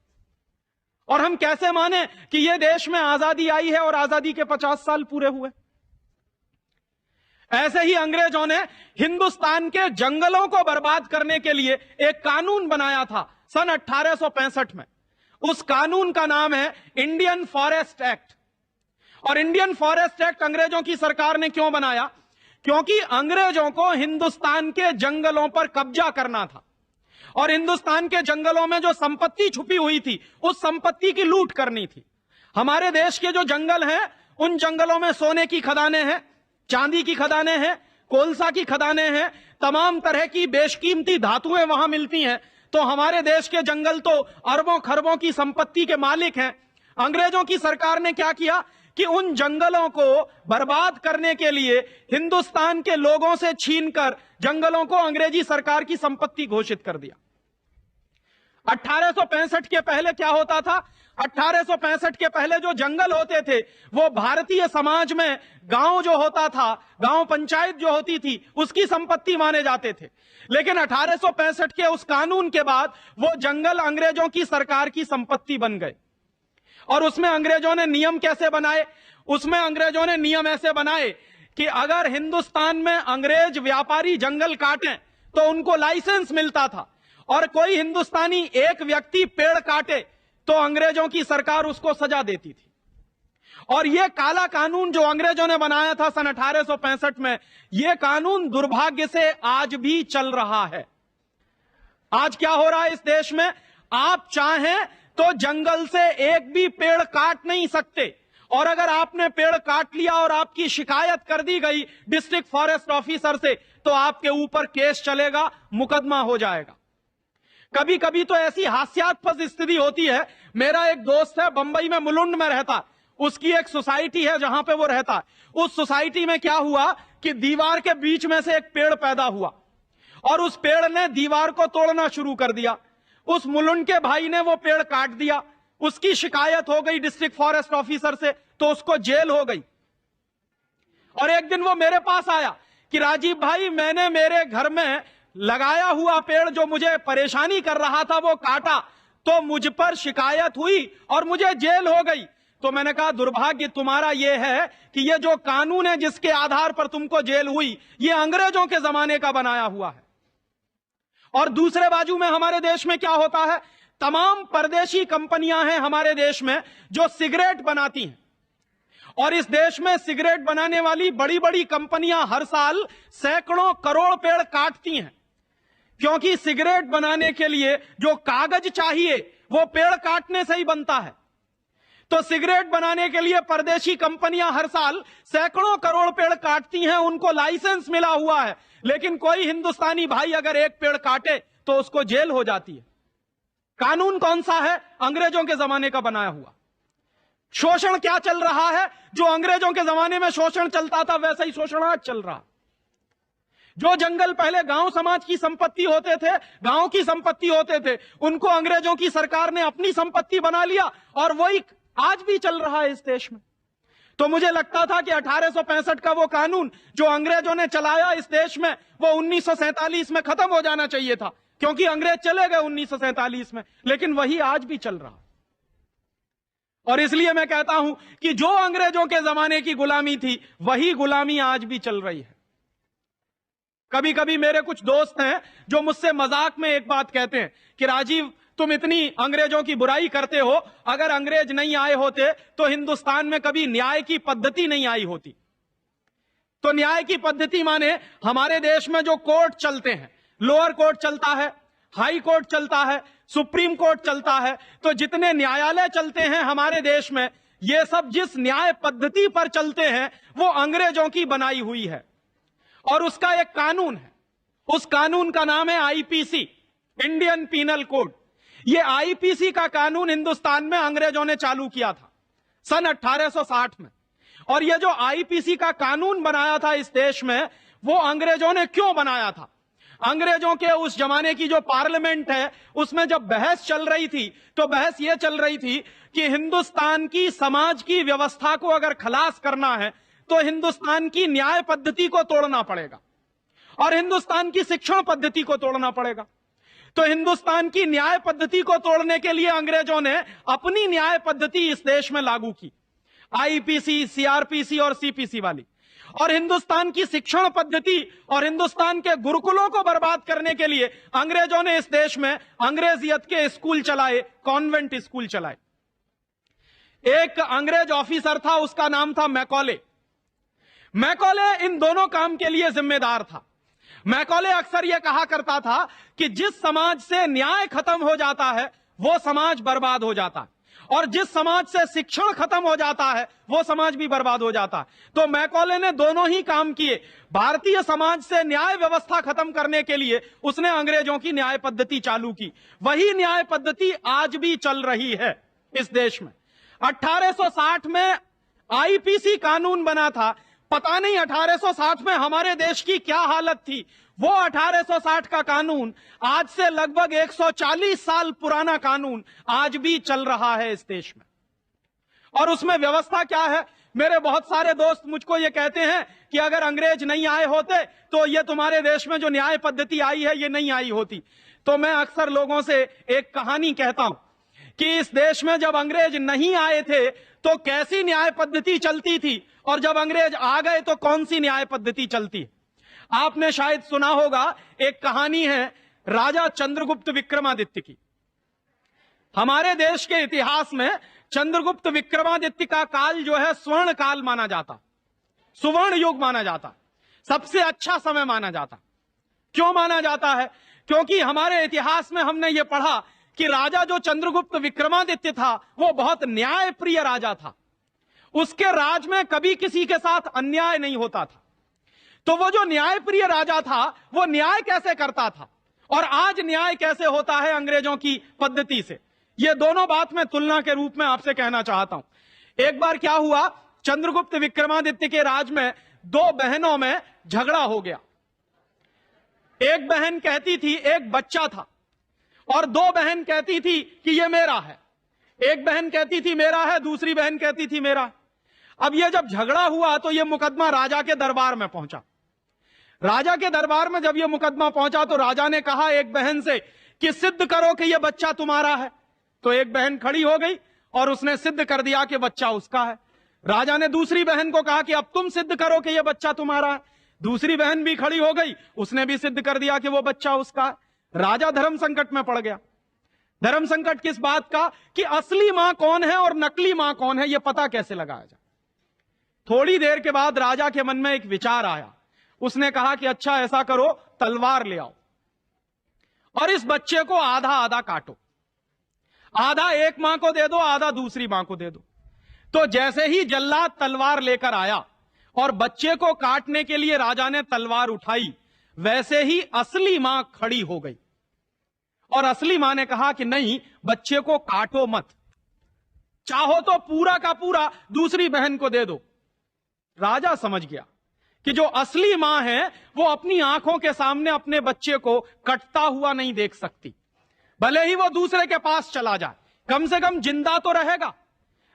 Speaker 2: और हम कैसे माने कि यह देश में आजादी आई है और आजादी के 50 साल पूरे हुए? ऐसे ही अंग्रेजों ने हिंदुस्तान के जंगलों को बर्बाद करने के लिए एक कानून बनाया था सन 1865 में। उस कानून का नाम है इंडियन फॉरेस्ट एक्ट। और इंडियन फॉरेस्ट एक्ट अंग्रेजों की सरकार ने क्यों बनाया? क्योंकि अंग्रेजों को हिंदुस्तान के जंगलों पर कब्जा करना था और हिंदुस्तान के जंगलों में जो संपत्ति छुपी हुई थी उस संपत्ति की लूट करनी थी। हमारे देश के जो जंगल हैं उन जंगलों में सोने की खदानें हैं, चांदी की खदानें हैं, कोलसा की खदानें हैं, तमाम तरह की बेशकीमती धातुएं वहां मिलती हैं। तो हमारे देश के जंगल तो अरबों खरबों की संपत्ति के मालिक हैं। अंग्रेजों की सरकार ने क्या किया कि उन जंगलों को बर्बाद करने के लिए हिंदुस्तान के लोगों से छीनकर जंगलों को अंग्रेजी सरकार की संपत्ति घोषित कर दिया। 1865 के पहले क्या होता था? 1865 के पहले जो जंगल होते थे वो भारतीय समाज में गांव जो होता था, गांव पंचायत जो होती थी, उसकी संपत्ति माने जाते थे। लेकिन 1865 के उस कानून के बाद वो जंगल अंग्रेजों की सरकार की संपत्ति बन गए। और उसमें अंग्रेजों ने नियम कैसे बनाए? उसमें अंग्रेजों ने नियम ऐसे बनाए कि अगर हिंदुस्तान में अंग्रेज व्यापारी जंगल काटें तो उनको लाइसेंस मिलता था, और कोई हिंदुस्तानी एक व्यक्ति पेड़ काटे तो अंग्रेजों की सरकार उसको सजा देती थी। और यह काला कानून जो अंग्रेजों ने बनाया था सन 1865 में, यह कानून दुर्भाग्य से आज भी चल रहा है। आज क्या हो रहा है इस देश में? आप चाहें तो जंगल से एक भी पेड़ काट नहीं सकते, और अगर आपने पेड़ काट लिया और आपकी शिकायत कर दी गई डिस्ट्रिक्ट फॉरेस्ट ऑफिसर से, तो आपके ऊपर केस चलेगा, मुकदमा हो जाएगा। कभी कभी तो ऐसी हास्यास्पद स्थिति होती है। मेरा एक दोस्त है, बंबई में मुलुंड में रहता, उसकी एक सोसाइटी है जहां पे वो रहता है। उस सोसाइटी में क्या हुआ कि दीवार के बीच में से एक पेड़ पैदा हुआ और उस पेड़ ने दीवार को तोड़ना शुरू कर दिया। उस मुलुंड के भाई ने वो पेड़ काट दिया, उसकी शिकायत हो गई डिस्ट्रिक्ट फॉरेस्ट ऑफिसर से, तो उसको जेल हो गई। और एक दिन वो मेरे पास आया कि राजीव भाई, मैंने मेरे घर में लगाया हुआ पेड़ जो मुझे परेशानी कर रहा था वो काटा, तो मुझ पर शिकायत हुई और मुझे जेल हो गई। तो मैंने कहा, दुर्भाग्य तुम्हारा यह है कि ये जो कानून है जिसके आधार पर तुमको जेल हुई, ये अंग्रेजों के जमाने का बनाया हुआ है। और दूसरे बाजू में हमारे देश में क्या होता है? तमाम परदेशी कंपनियां हैं हमारे देश में जो सिगरेट बनाती हैं, और इस देश में सिगरेट बनाने वाली बड़ी बड़ी कंपनियां हर साल सैकड़ों करोड़ पेड़ काटती हैं, क्योंकि सिगरेट बनाने के लिए जो कागज चाहिए वो पेड़ काटने से ही बनता है। तो सिगरेट बनाने के लिए परदेशी कंपनियां हर साल सैकड़ों करोड़ पेड़ काटती हैं, उनको लाइसेंस मिला हुआ है, लेकिन कोई हिंदुस्तानी भाई अगर एक पेड़ काटे तो उसको जेल हो जाती है। कानून कौन सा है? अंग्रेजों के जमाने का बनाया हुआ। शोषण क्या चल रहा है? जो अंग्रेजों के जमाने में शोषण चलता था वैसा ही शोषण आज चल रहा। जो जंगल पहले गांव समाज की संपत्ति होते थे, गांव की संपत्ति होते थे, उनको अंग्रेजों की सरकार ने अपनी संपत्ति बना लिया, और वही आज भी चल रहा है इस देश में। तो मुझे लगता था कि 1865 का वो कानून जो अंग्रेजों ने चलाया इस देश में, वो 1947 में खत्म हो जाना चाहिए था, क्योंकि अंग्रेज चले गए 1947 में, लेकिन वही आज भी चल रहा। और इसलिए मैं कहता हूं कि जो अंग्रेजों के जमाने की गुलामी थी, वही गुलामी आज भी चल रही है। कभी कभी मेरे कुछ दोस्त हैं जो मुझसे मजाक में एक बात कहते हैं कि राजीव, तुम इतनी अंग्रेजों की बुराई करते हो, अगर अंग्रेज नहीं आए होते तो हिंदुस्तान में कभी न्याय की पद्धति नहीं आई होती। तो न्याय की पद्धति माने हमारे देश में जो कोर्ट चलते हैं, लोअर कोर्ट चलता है, हाई कोर्ट चलता है, सुप्रीम कोर्ट चलता है, तो जितने न्यायालय चलते हैं हमारे देश में, ये सब जिस न्याय पद्धति पर चलते हैं वो अंग्रेजों की बनाई हुई है। और उसका एक कानून है, उस कानून का नाम है आईपीसी, इंडियन पीनल कोड। ये आईपीसी का कानून हिंदुस्तान में अंग्रेजों ने चालू किया था सन 1860 में। और ये जो आईपीसी का कानून बनाया था इस देश में, वो अंग्रेजों ने क्यों बनाया था? अंग्रेजों के उस जमाने की जो पार्लियामेंट है, उसमें जब बहस चल रही थी, तो बहस ये चल रही थी कि हिंदुस्तान की समाज की व्यवस्था को अगर खलास करना है तो हिंदुस्तान की न्याय पद्धति को तोड़ना पड़ेगा, और हिंदुस्तान की शिक्षण पद्धति को तोड़ना पड़ेगा। तो हिंदुस्तान की न्याय पद्धति को तोड़ने के लिए अंग्रेजों ने अपनी न्याय पद्धति इस देश में लागू की, आईपीसी, सीआरपीसी और सीपीसी वाली। और हिंदुस्तान की शिक्षण पद्धति और हिंदुस्तान के गुरुकुलों को बर्बाद करने के लिए अंग्रेजों ने इस देश में अंग्रेजियत के स्कूल चलाए, कॉन्वेंट स्कूल चलाए। एक अंग्रेज ऑफिसर था, उसका नाम था मैकॉले। मैकॉले इन दोनों काम के लिए जिम्मेदार था। मैकॉले अक्सर यह कहा करता था कि जिस समाज से न्याय खत्म हो जाता है वो समाज बर्बाद हो जाता है, और जिस समाज से शिक्षण खत्म हो जाता है वो समाज भी बर्बाद हो जाता है। तो मैकॉले ने दोनों ही काम किए। भारतीय समाज से न्याय व्यवस्था खत्म करने के लिए उसने अंग्रेजों की न्याय पद्धति चालू की। वही न्याय पद्धति आज भी चल रही है इस देश में। 1860 में आईपीसी कानून बना था, पता नहीं 1860 में हमारे देश की क्या हालत थी। वो 1860 का कानून आज से लगभग 140 साल पुराना कानून आज भी चल रहा है इस देश में। और उसमें व्यवस्था क्या है? मेरे बहुत सारे दोस्त मुझको ये कहते हैं कि अगर अंग्रेज नहीं आए होते तो ये तुम्हारे देश में जो न्याय पद्धति आई है ये नहीं आई होती। तो मैं अक्सर लोगों से एक कहानी कहता हूं कि इस देश में जब अंग्रेज नहीं आए थे तो कैसी न्याय पद्धति चलती थी, और जब अंग्रेज आ गए तो कौन सी न्याय पद्धति चलती है। आपने शायद सुना होगा, एक कहानी है राजा चंद्रगुप्त विक्रमादित्य की। हमारे देश के इतिहास में चंद्रगुप्त विक्रमादित्य का काल जो है स्वर्ण काल माना जाता, सुवर्ण युग माना जाता, सबसे अच्छा समय माना जाता। क्यों माना जाता है? क्योंकि हमारे इतिहास में हमने ये पढ़ा कि राजा जो चंद्रगुप्त विक्रमादित्य था वो बहुत न्यायप्रिय राजा था। उसके राज में कभी किसी के साथ अन्याय नहीं होता था। तो वो जो न्यायप्रिय राजा था वो न्याय कैसे करता था और आज न्याय कैसे होता है अंग्रेजों की पद्धति से, ये दोनों बात मैं तुलना के रूप में आपसे कहना चाहता हूं। एक बार क्या हुआ, चंद्रगुप्त विक्रमादित्य के राज में दो बहनों में झगड़ा हो गया। एक बहन कहती थी, एक बच्चा था, और दो बहन कहती थी कि ये मेरा है। एक बहन कहती थी मेरा है, दूसरी बहन कहती थी मेरा। अब ये जब झगड़ा हुआ तो ये मुकदमा राजा के दरबार में पहुंचा। राजा के दरबार में जब ये मुकदमा पहुंचा तो राजा ने कहा एक बहन से कि सिद्ध करो कि ये बच्चा तुम्हारा है। तो एक बहन खड़ी हो गई और उसने सिद्ध कर दिया कि बच्चा उसका है। राजा ने दूसरी बहन को कहा कि अब तुम सिद्ध करो कि ये बच्चा तुम्हारा है। दूसरी बहन भी खड़ी हो गई, उसने भी सिद्ध कर दिया कि वो बच्चा उसका है। राजा धर्म संकट में पड़ गया। धर्म संकट किस बात का कि असली मां कौन है और नकली मां कौन है, यह पता कैसे लगाया जाए। थोड़ी देर के बाद राजा के मन में एक विचार आया। उसने कहा कि अच्छा ऐसा करो, तलवार ले आओ और इस बच्चे को आधा आधा काटो, आधा एक मां को दे दो, आधा दूसरी मां को दे दो। तो जैसे ही जल्लाद तलवार लेकर आया और बच्चे को काटने के लिए राजा ने तलवार उठाई, वैसे ही असली मां खड़ी हो गई और असली मां ने कहा कि नहीं, बच्चे को काटो मत, चाहो तो पूरा का पूरा दूसरी बहन को दे दो। राजा समझ गया कि जो असली मां है वो अपनी आंखों के सामने अपने बच्चे को कटता हुआ नहीं देख सकती, भले ही वो दूसरे के पास चला जाए, कम से कम जिंदा तो रहेगा।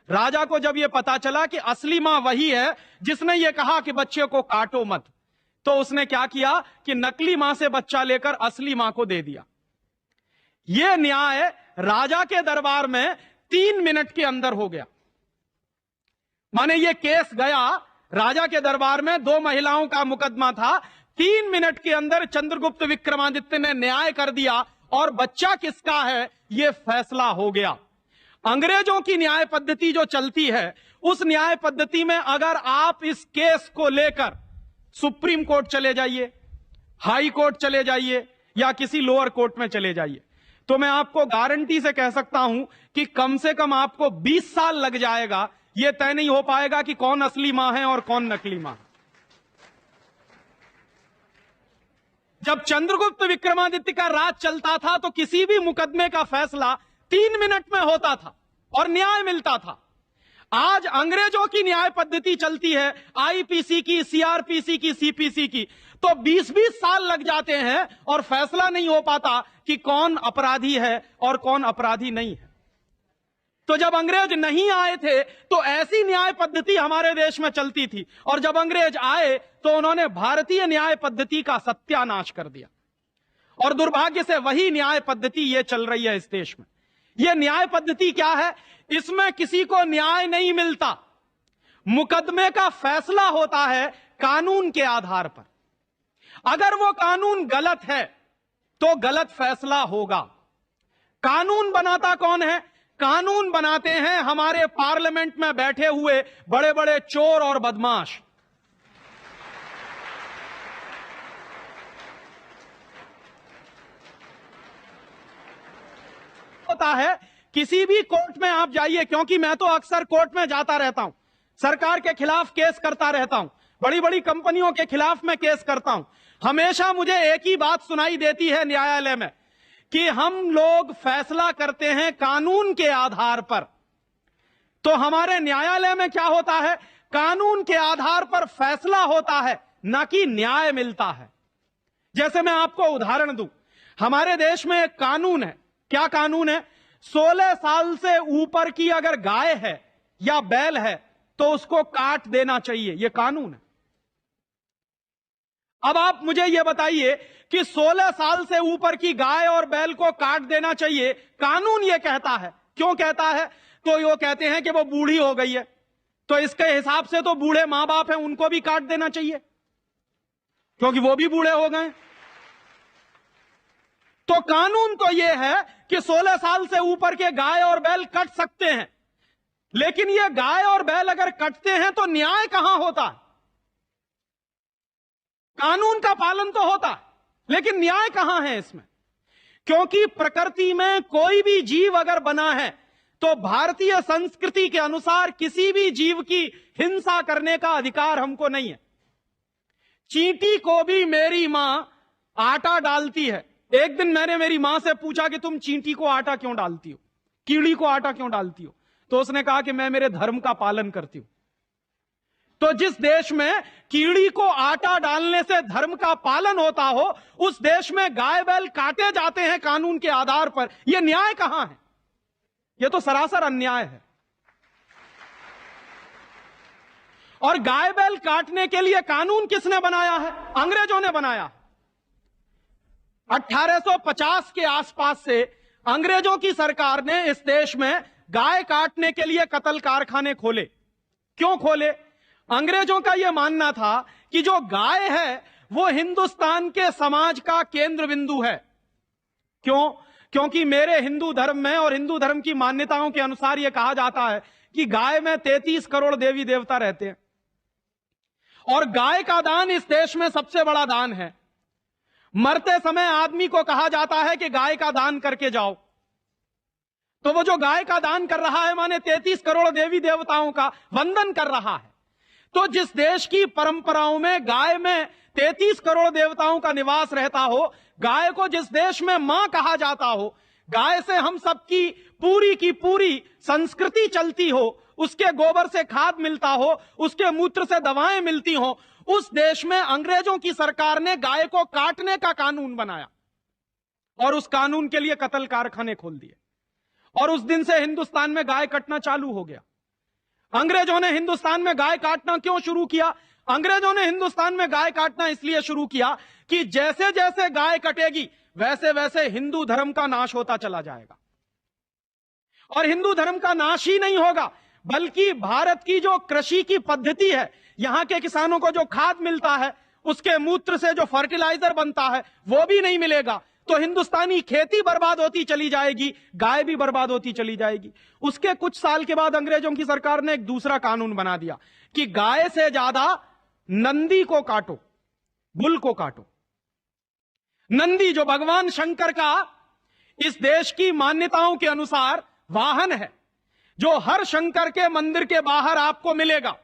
Speaker 2: राजा को जब यह पता चला कि असली मां वही है जिसने ये कहा कि बच्चे को काटो मत, तो उसने क्या किया कि नकली मां से बच्चा लेकर असली मां को दे दिया। यह न्याय राजा के दरबार में 3 मिनट के अंदर हो गया। माने यह केस गया राजा के दरबार में, 2 महिलाओं का मुकदमा था। 3 मिनट के अंदर चंद्रगुप्त विक्रमादित्य ने न्याय कर दिया और बच्चा किसका है यह फैसला हो गया। अंग्रेजों की न्याय पद्धति जो चलती है, उस न्याय पद्धति में अगर आप इस केस को लेकर सुप्रीम कोर्ट चले जाइए, हाई कोर्ट चले जाइए या किसी लोअर कोर्ट में चले जाइए, तो मैं आपको गारंटी से कह सकता हूं कि कम से कम आपको 20 साल लग जाएगा। यह तय नहीं हो पाएगा कि कौन असली मां है और कौन नकली मां। जब चंद्रगुप्त विक्रमादित्य का राज चलता था तो किसी भी मुकदमे का फैसला 3 मिनट में होता था और न्याय मिलता था। आज अंग्रेजों की न्याय पद्धति चलती है, आईपीसी की, सीआरपीसी की, सीपीसी की, तो 20-20 साल लग जाते हैं और फैसला नहीं हो पाता कि कौन अपराधी है और कौन अपराधी नहीं है। तो जब अंग्रेज नहीं आए थे तो ऐसी न्याय पद्धति हमारे देश में चलती थी, और जब अंग्रेज आए तो उन्होंने भारतीय न्याय पद्धति का सत्यानाश कर दिया। और दुर्भाग्य से वही न्याय पद्धति ये चल रही है इस देश में। यह न्याय पद्धति क्या है? इसमें किसी को न्याय नहीं मिलता, मुकदमे का फैसला होता है कानून के आधार पर। अगर वो कानून गलत है तो गलत फैसला होगा। कानून बनाता कौन है? कानून बनाते हैं हमारे पार्लियामेंट में बैठे हुए बड़े बड़े चोर और बदमाश। होता है किसी भी कोर्ट में आप जाइए, क्योंकि मैं तो अक्सर कोर्ट में जाता रहता हूं, सरकार के खिलाफ केस करता रहता हूं, बड़ी बड़ी कंपनियों के खिलाफ मैं केस करता हूं। हमेशा मुझे एक ही बात सुनाई देती है न्यायालय में कि हम लोग फैसला करते हैं कानून के आधार पर। तो हमारे न्यायालय में क्या होता है? कानून के आधार पर फैसला होता है, ना कि न्याय मिलता है। जैसे मैं आपको उदाहरण दूं, हमारे देश में एक कानून है। क्या कानून है? 16 साल से ऊपर की अगर गाय है या बैल है तो उसको काट देना चाहिए, यह कानून है। अब आप मुझे यह बताइए कि 16 साल से ऊपर की गाय और बैल को काट देना चाहिए, कानून यह कहता है। क्यों कहता है? तो वो कहते हैं कि वो बूढ़ी हो गई है, तो इसके हिसाब से तो बूढ़े मां बाप हैं, उनको भी काट देना चाहिए क्योंकि वो भी बूढ़े हो गए। तो कानून तो यह है कि 16 साल से ऊपर के गाय और बैल कट सकते हैं, लेकिन ये गाय और बैल अगर कटते हैं तो न्याय कहां होता है? कानून का पालन तो होता है, लेकिन न्याय कहां है इसमें? क्योंकि प्रकृति में कोई भी जीव अगर बना है तो भारतीय संस्कृति के अनुसार किसी भी जीव की हिंसा करने का अधिकार हमको नहीं है। चींटी को भी मेरी मां आटा डालती है। एक दिन मैंने मेरी मां से पूछा कि तुम चींटी को आटा क्यों डालती हो, कीड़ी को आटा क्यों डालती हो? तो उसने कहा कि मैं मेरे धर्म का पालन करती हूं। तो जिस देश में कीड़ी को आटा डालने से धर्म का पालन होता हो, उस देश में गाय बैल काटे जाते हैं कानून के आधार पर। यह न्याय कहां है? यह तो सरासर अन्याय है। और गाय बैल काटने के लिए कानून किसने बनाया है? अंग्रेजों ने बनाया। 1850 के आसपास से अंग्रेजों की सरकार ने इस देश में गाय काटने के लिए कत्ल कारखाने खोले। क्यों खोले? अंग्रेजों का यह मानना था कि जो गाय है वो हिंदुस्तान के समाज का केंद्र बिंदु है। क्यों? क्योंकि मेरे हिंदू धर्म में और हिंदू धर्म की मान्यताओं के अनुसार यह कहा जाता है कि गाय में 33 करोड़ देवी देवता रहते हैं और गाय का दान इस देश में सबसे बड़ा दान है। मरते समय आदमी को कहा जाता है कि गाय का दान करके जाओ। तो वो जो गाय का दान कर रहा है माने 33 करोड़ देवी देवताओं का वंदन कर रहा है। तो जिस देश की परंपराओं में गाय में 33 करोड़ देवताओं का निवास रहता हो, गाय को जिस देश में मां कहा जाता हो, गाय से हम सबकी की पूरी संस्कृति चलती हो, उसके गोबर से खाद मिलता हो, उसके मूत्र से दवाएं मिलती हो, उस देश में अंग्रेजों की सरकार ने गाय को काटने का कानून बनाया और उस कानून के लिए कत्ल कारखाने खोल दिए। और उस दिन से हिंदुस्तान में गाय कटना चालू हो गया। अंग्रेजों ने हिंदुस्तान में गाय काटना क्यों शुरू किया? अंग्रेजों ने हिंदुस्तान में गाय काटना इसलिए शुरू किया कि जैसे जैसे गाय कटेगी वैसे वैसे हिंदू धर्म का नाश होता चला जाएगा। और हिंदू धर्म का नाश ही नहीं होगा, बल्कि भारत की जो कृषि की पद्धति है, यहां के किसानों को जो खाद मिलता है, उसके मूत्र से जो फर्टिलाइजर बनता है, वो भी नहीं मिलेगा। तो हिंदुस्तानी खेती बर्बाद होती चली जाएगी, गाय भी बर्बाद होती चली जाएगी। उसके कुछ साल के बाद अंग्रेजों की सरकार ने एक दूसरा कानून बना दिया कि गाय से ज्यादा नंदी को काटो, बुल को काटो। नंदी जो भगवान शंकर का इस देश की मान्यताओं के अनुसार वाहन है, जो हर शंकर के मंदिर के बाहर आपको मिलेगा,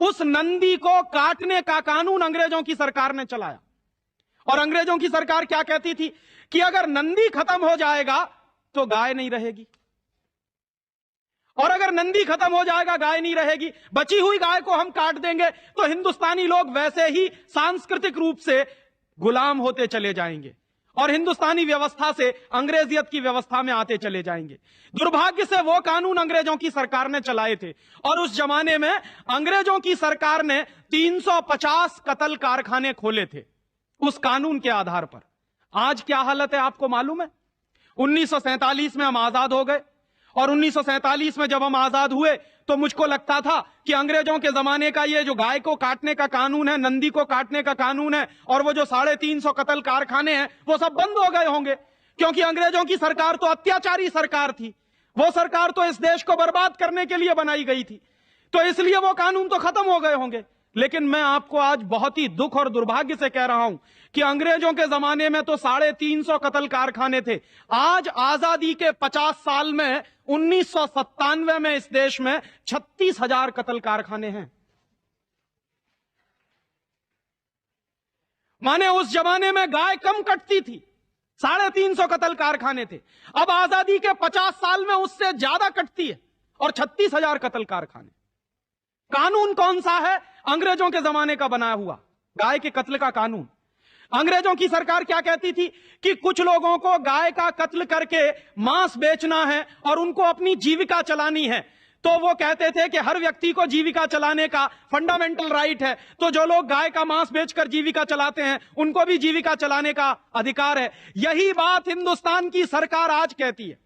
Speaker 2: उस नंदी को काटने का कानून अंग्रेजों की सरकार ने चलाया। और अंग्रेजों की सरकार क्या कहती थी कि अगर नंदी खत्म हो जाएगा तो गाय नहीं रहेगी, और अगर नंदी खत्म हो जाएगा गाय नहीं रहेगी, बची हुई गाय को हम काट देंगे तो हिंदुस्तानी लोग वैसे ही सांस्कृतिक रूप से गुलाम होते चले जाएंगे और हिंदुस्तानी व्यवस्था से अंग्रेजियत की व्यवस्था में आते चले जाएंगे। दुर्भाग्य से वो कानून अंग्रेजों की सरकार ने चलाए थे और उस जमाने में अंग्रेजों की सरकार ने 350 कत्ल कारखाने खोले थे उस कानून के आधार पर। आज क्या हालत है आपको मालूम है? 1947 में हम आजाद हो गए और 1947 में जब हम आजाद हुए तो मुझको लगता था कि अंग्रेजों के जमाने का ये जो गाय को काटने का कानून है, नंदी को काटने का कानून है और वो जो 350 कत्ल कारखाने हैं वो सब बंद हो गए होंगे, क्योंकि अंग्रेजों की सरकार तो अत्याचारी सरकार थी। वो सरकार तो इस देश को बर्बाद करने के लिए बनाई गई थी, तो इसलिए वो कानून तो खत्म हो गए होंगे। लेकिन मैं आपको आज बहुत ही दुख और दुर्भाग्य से कह रहा हूं कि अंग्रेजों के जमाने में तो 350 कत्ल कारखाने थे। आज आजादी के 50 साल में 1997 में इस देश में 36,000 कत्ल कारखाने हैं। माने उस जमाने में गाय कम कटती थी, 350 कत्ल कारखाने थे। अब आजादी के 50 साल में उससे ज्यादा कटती है और 36,000 कत्ल कारखाने। कानून कौन सा है? अंग्रेजों के जमाने का बनाया हुआ गाय के कत्ल का कानून। अंग्रेजों की सरकार क्या कहती थी कि कुछ लोगों को गाय का कत्ल करके मांस बेचना है और उनको अपनी जीविका चलानी है। तो वो कहते थे कि हर व्यक्ति को जीविका चलाने का फंडामेंटल राइट है, तो जो लोग गाय का मांस बेचकर जीविका चलाते हैं उनको भी जीविका चलाने का अधिकार है। यही बात हिंदुस्तान की सरकार आज कहती है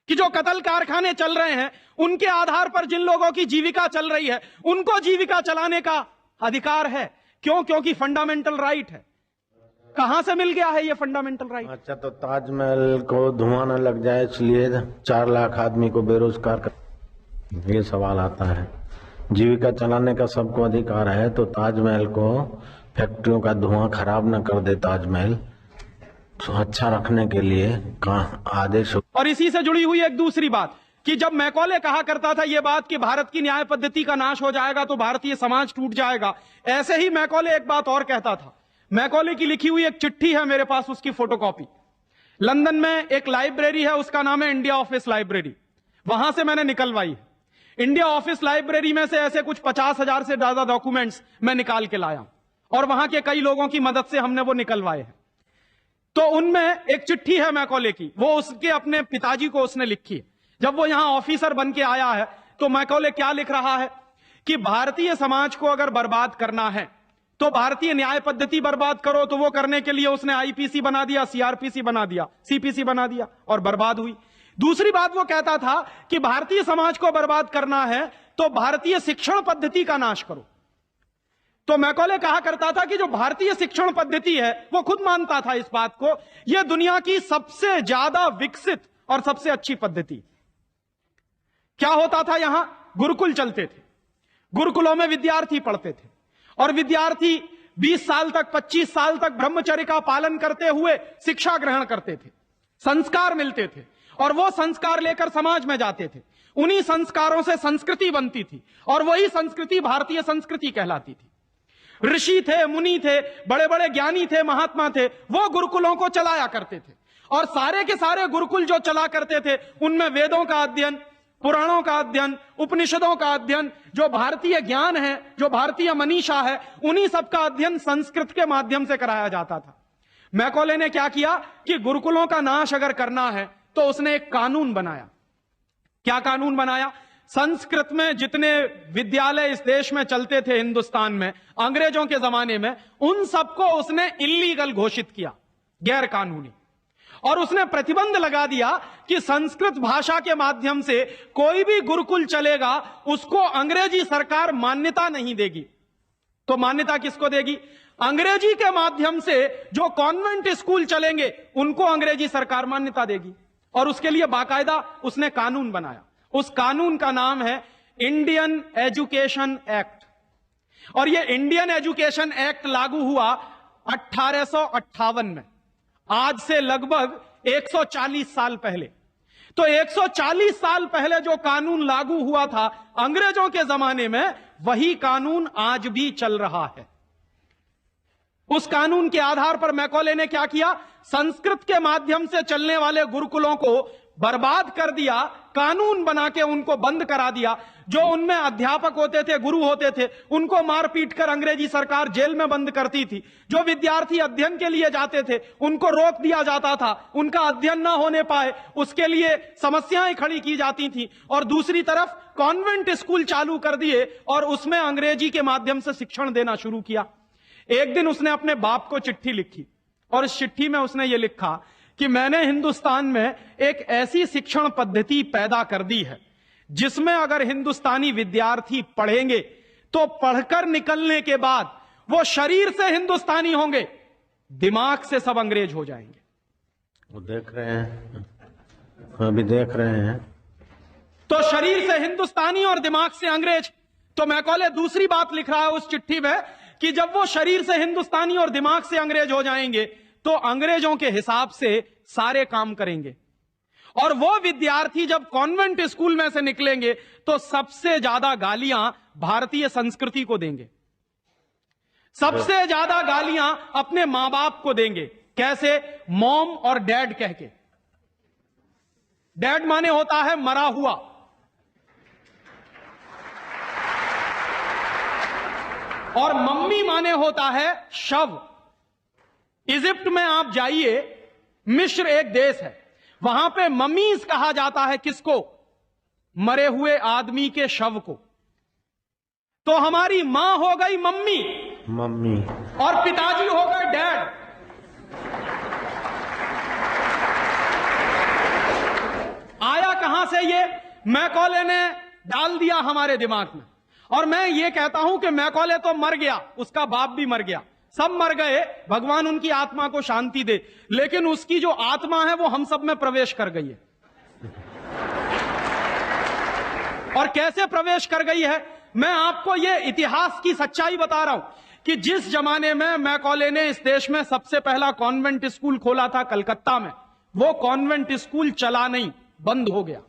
Speaker 2: कि जो कत्ल कारखाने चल रहे हैं उनके आधार पर जिन लोगों की जीविका चल रही है उनको जीविका चलाने का अधिकार है। क्यों? क्योंकि फंडामेंटल राइट है। कहां से मिल गया है ये फंडामेंटल राइट?
Speaker 3: अच्छा, तो ताजमहल को धुआं न लग जाए इसलिए 4 लाख आदमी को बेरोजगार कर, ये सवाल आता है। जीविका चलाने का सबको अधिकार है, तो ताजमहल को फैक्ट्रियों का धुआं खराब न कर दे ताजमहल, तो अच्छा रखने के लिए आदेश।
Speaker 2: और इसी से जुड़ी हुई एक दूसरी बात कि जब मैकॉले कहा करता था ये बात कि भारत की न्याय पद्धति का नाश हो जाएगा तो भारतीय समाज टूट जाएगा, ऐसे ही मैकॉले एक बात और कहता था। मैकॉले की लिखी हुई एक चिट्ठी है मेरे पास, उसकी फोटोकॉपी। लंदन में एक लाइब्रेरी है, उसका नाम है इंडिया ऑफिस लाइब्रेरी, वहां से मैंने निकलवाई है। इंडिया ऑफिस लाइब्रेरी में से ऐसे कुछ 50,000 से ज्यादा डॉक्यूमेंट्स मैं निकाल के लाया और वहां के कई लोगों की मदद से हमने वो निकलवाए हैं। तो उनमें एक चिट्ठी है मैकॉले की, वो उसके अपने पिताजी को उसने लिखी है। जब वो यहां ऑफिसर बन के आया है तो मैकॉले क्या लिख रहा है कि भारतीय समाज को अगर बर्बाद करना है तो भारतीय न्याय पद्धति बर्बाद करो। तो वो करने के लिए उसने आईपीसी बना दिया, सीआरपीसी बना दिया, सीपीसी बना दिया और बर्बाद हुई। दूसरी बात वो कहता था कि भारतीय समाज को बर्बाद करना है तो भारतीय शिक्षण पद्धति का नाश करो। तो मैकॉले कहा करता था कि जो भारतीय शिक्षण पद्धति है, वो खुद मानता था इस बात को, यह दुनिया की सबसे ज्यादा विकसित और सबसे अच्छी पद्धति। क्या होता था? यहां गुरुकुल चलते थे, गुरुकुलों में विद्यार्थी पढ़ते थे और विद्यार्थी 20 साल तक, 25 साल तक ब्रह्मचर्य का पालन करते हुए शिक्षा ग्रहण करते थे, संस्कार मिलते थे और वो संस्कार लेकर समाज में जाते थे। उन्हीं संस्कारों से संस्कृति बनती थी और वही संस्कृति भारतीय संस्कृति कहलाती थी। ऋषि थे, मुनि थे, बड़े बड़े ज्ञानी थे, महात्मा थे, वो गुरुकुलों को चलाया करते थे और सारे के सारे गुरुकुल जो चला करते थे उनमें वेदों का अध्ययन, पुराणों का अध्ययन, उपनिषदों का अध्ययन, जो भारतीय ज्ञान है, जो भारतीय मनीषा है, उन्हीं सब का अध्ययन संस्कृत के माध्यम से कराया जाता था। मैकॉले ने क्या किया कि गुरुकुलों का नाश अगर करना है तो उसने एक कानून बनाया। क्या कानून बनाया? संस्कृत में जितने विद्यालय इस देश में चलते थे हिंदुस्तान में अंग्रेजों के जमाने में, उन सबको उसने इल्लीगल घोषित किया, गैर कानूनी। और उसने प्रतिबंध लगा दिया कि संस्कृत भाषा के माध्यम से कोई भी गुरुकुल चलेगा उसको अंग्रेजी सरकार मान्यता नहीं देगी। तो मान्यता किसको देगी? अंग्रेजी के माध्यम से जो कॉन्वेंट स्कूल चलेंगे उनको अंग्रेजी सरकार मान्यता देगी। और उसके लिए बाकायदा उसने कानून बनाया। उस कानून का नाम है इंडियन एजुकेशन एक्ट। और यह इंडियन एजुकेशन एक्ट लागू हुआ 1858 में, आज से लगभग 140 साल पहले। तो 140 साल पहले जो कानून लागू हुआ था अंग्रेजों के जमाने में, वही कानून आज भी चल रहा है। उस कानून के आधार पर मैकॉले ने क्या किया? संस्कृत के माध्यम से चलने वाले गुरुकुलों को बर्बाद कर दिया, कानून बना के उनको बंद करा दिया। जो उनमें अध्यापक होते थे, गुरु होते थे, उनको मार पीट कर अंग्रेजी सरकार जेल में बंद करती थी। जो विद्यार्थी अध्ययन के लिए जाते थे उनको रोक दिया जाता था, उनका अध्ययन ना होने पाए उसके लिए समस्याएं खड़ी की जाती थी। और दूसरी तरफ कॉन्वेंट स्कूल चालू कर दिए और उसमें अंग्रेजी के माध्यम से शिक्षण देना शुरू किया। एक दिन उसने अपने बाप को चिट्ठी लिखी और इस चिट्ठी में उसने ये लिखा कि मैंने हिंदुस्तान में एक ऐसी शिक्षण पद्धति पैदा कर दी है जिसमें अगर हिंदुस्तानी विद्यार्थी पढ़ेंगे तो पढ़कर निकलने के बाद वो शरीर से हिंदुस्तानी होंगे, दिमाग से सब अंग्रेज हो जाएंगे।
Speaker 3: वो देख रहे हैं, अभी देख रहे हैं।
Speaker 2: तो शरीर से हिंदुस्तानी और दिमाग से अंग्रेज। तो मैकॉले दूसरी बात लिख रहा है उस चिट्ठी में कि जब वो शरीर से हिंदुस्तानी और दिमाग से अंग्रेज हो जाएंगे तो अंग्रेजों के हिसाब से सारे काम करेंगे। और वो विद्यार्थी जब कॉन्वेंट स्कूल में से निकलेंगे तो सबसे ज्यादा गालियां भारतीय संस्कृति को देंगे, सबसे ज्यादा गालियां अपने मां बाप को देंगे। कैसे? मॉम और डैड कह के। डैड माने होता है मरा हुआ, और मम्मी माने होता है शव। इजिप्ट में आप जाइए, मिस्र एक देश है, वहां पे ममीज कहा जाता है किसको? मरे हुए आदमी के शव को। तो हमारी मां हो गई मम्मी,
Speaker 3: मम्मी,
Speaker 2: और पिताजी हो गए डैड। आया कहां से ये? मैकॉले ने डाल दिया हमारे दिमाग में। और मैं ये कहता हूं कि मैकॉले तो मर गया, उसका बाप भी मर गया, सब मर गए, भगवान उनकी आत्मा को शांति दे, लेकिन उसकी जो आत्मा है वो हम सब में प्रवेश कर गई है। और कैसे प्रवेश कर गई है? मैं आपको ये इतिहास की सच्चाई बता रहा हूं कि जिस जमाने में मैकॉले ने इस देश में सबसे पहला कॉन्वेंट स्कूल खोला था कलकत्ता में, वो कॉन्वेंट स्कूल चला नहीं, बंद हो गया।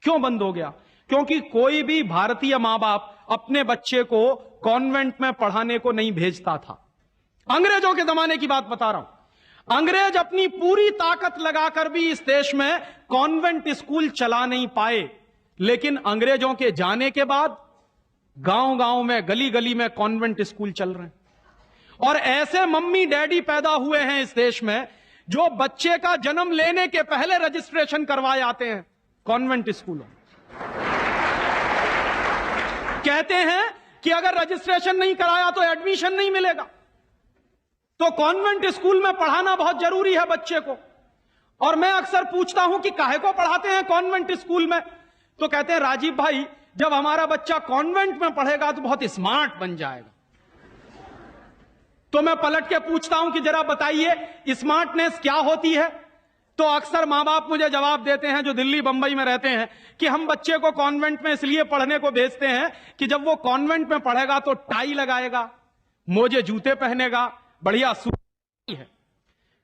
Speaker 2: क्यों बंद हो गया? क्योंकि कोई भी भारतीय मां बाप अपने बच्चे को कॉन्वेंट में पढ़ाने को नहीं भेजता था। अंग्रेजों के जमाने की बात बता रहा हूं। अंग्रेज अपनी पूरी ताकत लगाकर भी इस देश में कॉन्वेंट स्कूल चला नहीं पाए, लेकिन अंग्रेजों के जाने के बाद गांव गांव में, गली गली में कॉन्वेंट स्कूल चल रहे हैं। और ऐसे मम्मी डैडी पैदा हुए हैं इस देश में जो बच्चे का जन्म लेने के पहले रजिस्ट्रेशन करवाए आते हैं कॉन्वेंट स्कूलों। कहते हैं कि अगर रजिस्ट्रेशन नहीं कराया तो एडमिशन नहीं मिलेगा। तो कॉन्वेंट स्कूल में पढ़ाना बहुत जरूरी है बच्चे को। और मैं अक्सर पूछता हूं कि काहे को पढ़ाते हैं कॉन्वेंट स्कूल में? तो कहते हैं राजीव भाई, जब हमारा बच्चा कॉन्वेंट में पढ़ेगा तो बहुत स्मार्ट बन जाएगा। तो मैं पलट के पूछता हूं कि जरा बताइए स्मार्टनेस क्या होती है? तो अक्सर मां बाप मुझे जवाब देते हैं जो दिल्ली बंबई में रहते हैं कि हम बच्चे को कॉन्वेंट में इसलिए पढ़ने को भेजते हैं कि जब वो कॉन्वेंट में पढ़ेगा तो टाई लगाएगा, मोजे जूते पहनेगा, बढ़िया सूट है।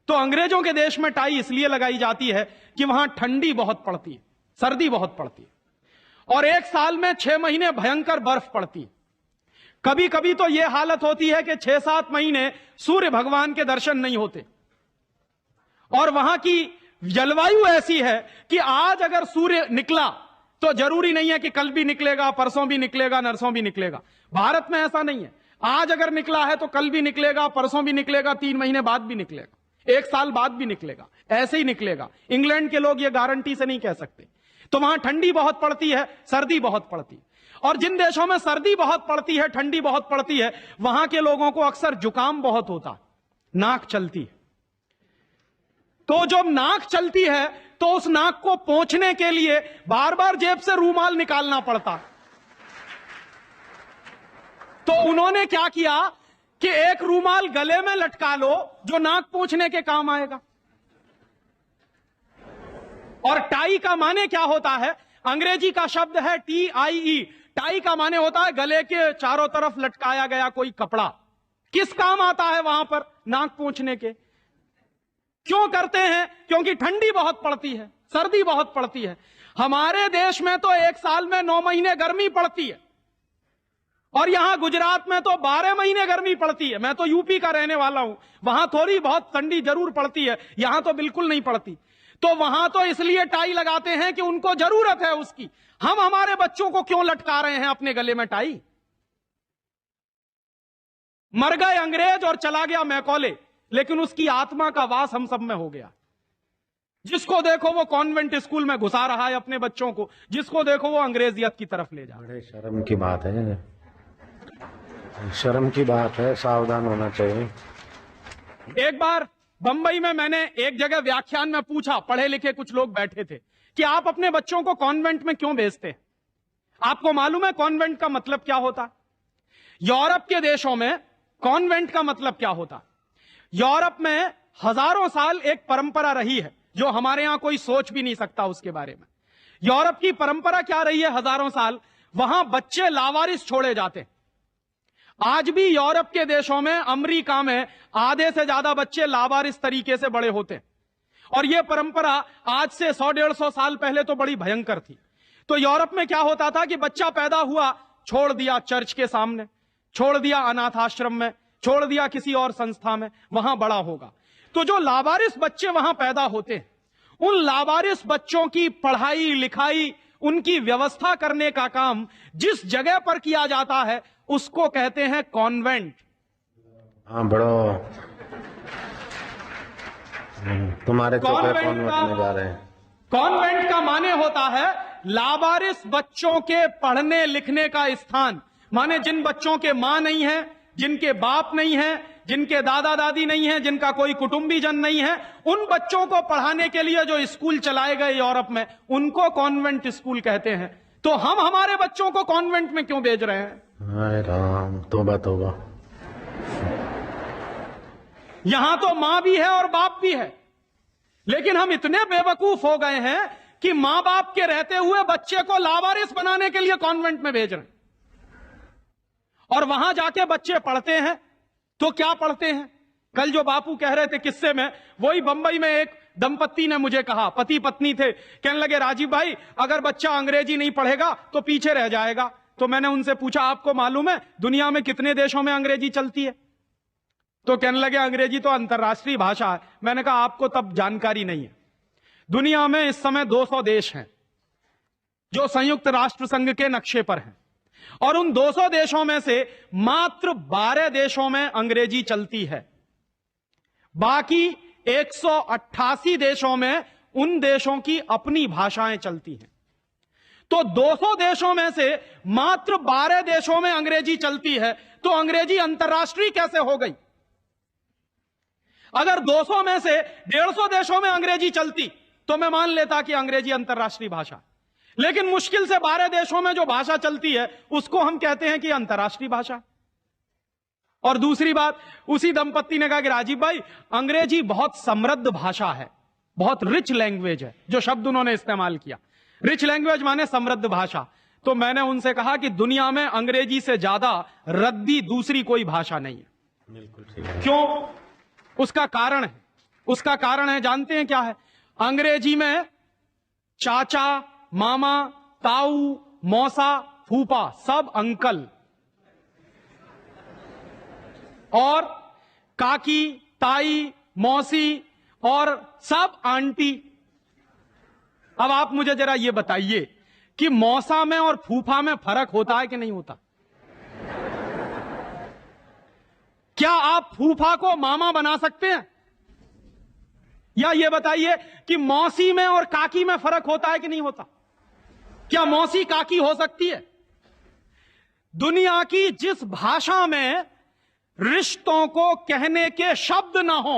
Speaker 2: तो अंग्रेजों के देश में टाई इसलिए लगाई जाती है कि वहां ठंडी बहुत पड़ती है, सर्दी बहुत पड़ती है, और एक साल में 6 महीने भयंकर बर्फ पड़ती है। कभी कभी तो यह हालत होती है कि 6-7 महीने सूर्य भगवान के दर्शन नहीं होते। और वहां की जलवायु ऐसी है कि आज अगर सूर्य निकला तो जरूरी नहीं है कि कल भी निकलेगा, परसों भी निकलेगा, नरसों भी निकलेगा। भारत में ऐसा नहीं है। आज अगर निकला है तो कल भी निकलेगा, परसों भी निकलेगा, 3 महीने बाद भी निकलेगा, 1 साल बाद भी निकलेगा, ऐसे ही निकलेगा। इंग्लैंड के लोग ये गारंटी से नहीं कह सकते। तो वहां ठंडी बहुत पड़ती है, सर्दी बहुत पड़ती है। और जिन देशों में सर्दी बहुत पड़ती है, ठंडी बहुत पड़ती है, वहां के लोगों को अक्सर जुकाम बहुत होता है, नाक चलती है। तो जब नाक चलती है तो उस नाक को पोंछने के लिए बार बार जेब से रूमाल निकालना पड़ता। तो उन्होंने क्या किया कि एक रूमाल गले में लटका लो जो नाक पोंछने के काम आएगा। और टाई का माने क्या होता है? अंग्रेजी का शब्द है TIE। टाई का माने होता है गले के चारों तरफ लटकाया गया कोई कपड़ा। किस काम आता है वहां पर? नाक पोंछने के। क्यों करते हैं? क्योंकि ठंडी बहुत पड़ती है, सर्दी बहुत पड़ती है। हमारे देश में तो 1 साल में 9 महीने गर्मी पड़ती है, और यहां गुजरात में तो 12 महीने गर्मी पड़ती है। मैं तो यूपी का रहने वाला हूं, वहां थोड़ी बहुत ठंडी जरूर पड़ती है, यहां तो बिल्कुल नहीं पड़ती। तो वहां तो इसलिए टाई लगाते हैं कि उनको जरूरत है उसकी। हम हमारे बच्चों को क्यों लटका रहे हैं अपने गले में टाई? मर गए अंग्रेज और चला गया मैकॉले, लेकिन उसकी आत्मा का वास हम सब में हो गया। जिसको देखो वो कॉन्वेंट स्कूल में घुसा रहा है अपने बच्चों को, जिसको देखो वो अंग्रेजियत की तरफ ले जा रहा है।
Speaker 3: बड़े शर्म की बात है, शर्म की बात है, सावधान होना चाहिए।
Speaker 2: एक बार बंबई में मैंने एक जगह व्याख्यान में पूछा, पढ़े लिखे कुछ लोग बैठे थे, कि आप अपने बच्चों को कॉन्वेंट में क्यों भेजते हैं? आपको मालूम है कॉन्वेंट का मतलब क्या होता? यूरोप के देशों में कॉन्वेंट का मतलब क्या होता? यूरोप में हजारों साल एक परंपरा रही है जो हमारे यहां कोई सोच भी नहीं सकता उसके बारे में। यूरोप की परंपरा क्या रही है हजारों साल? वहां बच्चे लावारिस छोड़े जाते। आज भी यूरोप के देशों में, अमेरिका में आधे से ज्यादा बच्चे लावारिस तरीके से बड़े होते। और यह परंपरा आज से 100-150 साल पहले तो बड़ी भयंकर थी। तो यूरोप में क्या होता था कि बच्चा पैदा हुआ, छोड़ दिया चर्च के सामने, छोड़ दिया अनाथ आश्रम में, छोड़ दिया किसी और संस्था में, वहां बड़ा होगा। तो जो लावारिस बच्चे वहां पैदा होते हैं, उन लावारिस बच्चों की पढ़ाई लिखाई, उनकी व्यवस्था करने का काम जिस जगह पर किया जाता है उसको कहते हैं कॉन्वेंट।
Speaker 3: हाँ बड़ो, तुम्हारे छोटे कॉन्वेंट में जा रहे हैं।
Speaker 2: कॉन्वेंट का माने होता है लावारिस बच्चों के पढ़ने लिखने का स्थान। माने जिन बच्चों के मां नहीं है, जिनके बाप नहीं है, जिनके दादा दादी नहीं है, जिनका कोई कुटुंबीजन नहीं है, उन बच्चों को पढ़ाने के लिए जो स्कूल चलाए गए यूरोप में, उनको कॉन्वेंट स्कूल कहते हैं। तो हम हमारे बच्चों को कॉन्वेंट में क्यों भेज रहे हैं?
Speaker 3: हाय राम, तौबा तौबा।
Speaker 2: यहां तो मां भी है और बाप भी है, लेकिन हम इतने बेवकूफ हो गए हैं कि मां बाप के रहते हुए बच्चे को लावारिस बनाने के लिए कॉन्वेंट में भेज रहे हैं। और वहां जाके बच्चे पढ़ते हैं तो क्या पढ़ते हैं? कल जो बापू कह रहे थे किस्से में, वही बंबई में एक दंपत्ति ने मुझे कहा, पति पत्नी थे, कहने लगे राजीव भाई अगर बच्चा अंग्रेजी नहीं पढ़ेगा तो पीछे रह जाएगा। तो मैंने उनसे पूछा आपको मालूम है दुनिया में कितने देशों में अंग्रेजी चलती है? तो कहने लगे अंग्रेजी तो अंतर्राष्ट्रीय भाषा है। मैंने कहा आपको तब जानकारी नहीं है। दुनिया में इस समय 200 देश हैं जो संयुक्त राष्ट्र संघ के नक्शे पर हैं, और उन 200 देशों में से मात्र 12 देशों में अंग्रेजी चलती है। बाकी 188 देशों में उन देशों की अपनी भाषाएं चलती हैं। तो 200 देशों में से मात्र 12 देशों में अंग्रेजी चलती है, तो अंग्रेजी अंतर्राष्ट्रीय कैसे हो गई? अगर 200 में से 150 देशों में अंग्रेजी चलती तो मैं मान लेता कि अंग्रेजी अंतर्राष्ट्रीय भाषा, लेकिन मुश्किल से 12 देशों में जो भाषा चलती है उसको हम कहते हैं कि अंतर्राष्ट्रीय भाषा। और दूसरी बात, उसी दंपत्ति ने कहा कि राजीव भाई अंग्रेजी बहुत समृद्ध भाषा है, बहुत रिच लैंग्वेज है। जो शब्द उन्होंने इस्तेमाल किया, रिच लैंग्वेज माने समृद्ध भाषा। तो मैंने उनसे कहा कि दुनिया में अंग्रेजी से ज्यादा रद्दी दूसरी कोई भाषा नहीं है।
Speaker 3: बिल्कुल ठीक है।
Speaker 2: क्यों? उसका कारण है, उसका कारण है जानते हैं क्या है? अंग्रेजी में चाचा, मामा, ताऊ, मौसा, फूफा सब अंकल, और काकी, ताई, मौसी और सब आंटी। अब आप मुझे जरा यह बताइए कि मौसा में और फूफा में फर्क होता है कि नहीं होता? क्या आप फूफा को मामा बना सकते हैं? या यह बताइए कि मौसी में और काकी में फर्क होता है कि नहीं होता? क्या मौसी काकी हो सकती है? दुनिया की जिस भाषा में रिश्तों को कहने के शब्द ना हो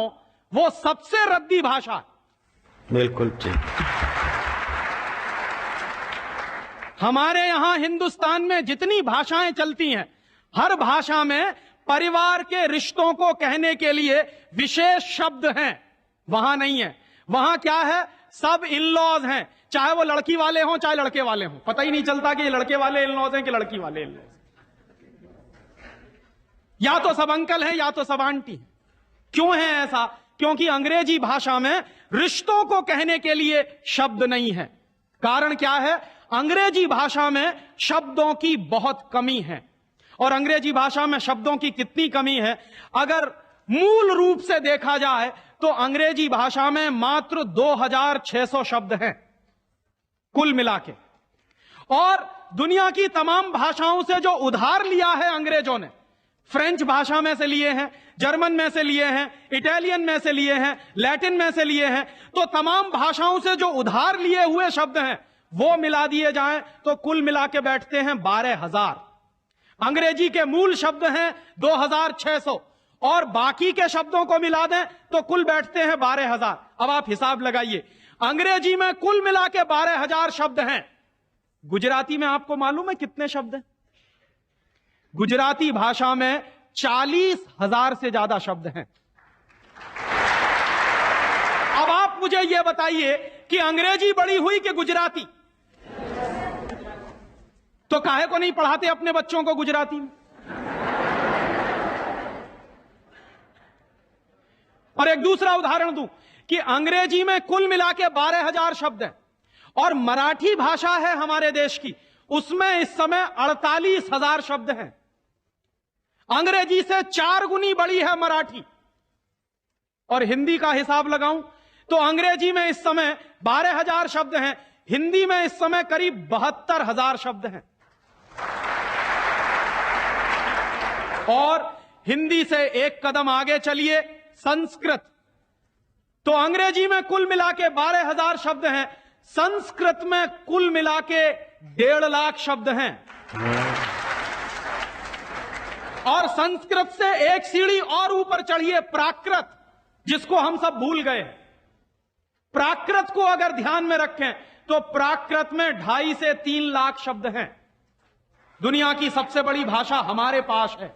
Speaker 2: वो सबसे रद्दी भाषा है।
Speaker 3: बिल्कुल ठीक।
Speaker 2: हमारे यहां हिंदुस्तान में जितनी भाषाएं चलती हैं, हर भाषा में परिवार के रिश्तों को कहने के लिए विशेष शब्द हैं। वहां नहीं है। वहां क्या है? सब इन-लॉज हैं, चाहे वो लड़की वाले हों चाहे लड़के वाले हों। पता ही नहीं चलता कि ये लड़के वाले इन-लॉज हैं कि लड़की वाले इन-लॉज। या तो सब अंकल हैं या तो सब आंटी हैं। क्यों है ऐसा? क्योंकि अंग्रेजी भाषा में रिश्तों को कहने के लिए शब्द नहीं है। कारण क्या है? अंग्रेजी भाषा में शब्दों की बहुत कमी है। और अंग्रेजी भाषा में शब्दों की कितनी कमी है? अगर मूल रूप से देखा जाए तो अंग्रेजी भाषा में मात्र 2600 शब्द हैं कुल मिला के। और दुनिया की तमाम भाषाओं से जो उधार लिया है अंग्रेजों ने, फ्रेंच भाषा में से लिए हैं, जर्मन में से लिए हैं, इटालियन में से लिए हैं, लैटिन में से लिए हैं, तो तमाम भाषाओं से जो उधार लिए हुए शब्द हैं वो मिला दिए जाएं तो कुल मिला के बैठते हैं 12,000। अंग्रेजी के मूल शब्द हैं 2600 और बाकी के शब्दों को मिला दें तो कुल बैठते हैं 12,000। अब आप हिसाब लगाइए, अंग्रेजी में कुल मिला के 12,000 शब्द हैं। गुजराती में आपको मालूम है कितने शब्द हैं? गुजराती भाषा में 40,000 से ज्यादा शब्द हैं। अब आप मुझे यह बताइए कि अंग्रेजी बड़ी हुई कि गुजराती? तो काहे को नहीं पढ़ाते अपने बच्चों को गुजराती में? और एक दूसरा उदाहरण दूं कि अंग्रेजी में कुल मिला के 12,000 शब्द हैं और मराठी भाषा है हमारे देश की, उसमें इस समय 48,000 शब्द हैं। अंग्रेजी से 4 गुनी बड़ी है मराठी। और हिंदी का हिसाब लगाऊं तो अंग्रेजी में इस समय 12,000 शब्द हैं, हिंदी में इस समय करीब 72,000 शब्द हैं। और हिंदी से एक कदम आगे चलिए, संस्कृत। तो अंग्रेजी में कुल मिला के 12,000 शब्द हैं, संस्कृत में कुल मिला के 1.5 लाख शब्द हैं। और संस्कृत से एक सीढ़ी और ऊपर चढ़िए, प्राकृत, जिसको हम सब भूल गए। प्राकृत को अगर ध्यान में रखें तो प्राकृत में 2.5 से 3 लाख शब्द हैं। दुनिया की सबसे बड़ी भाषा हमारे पास है,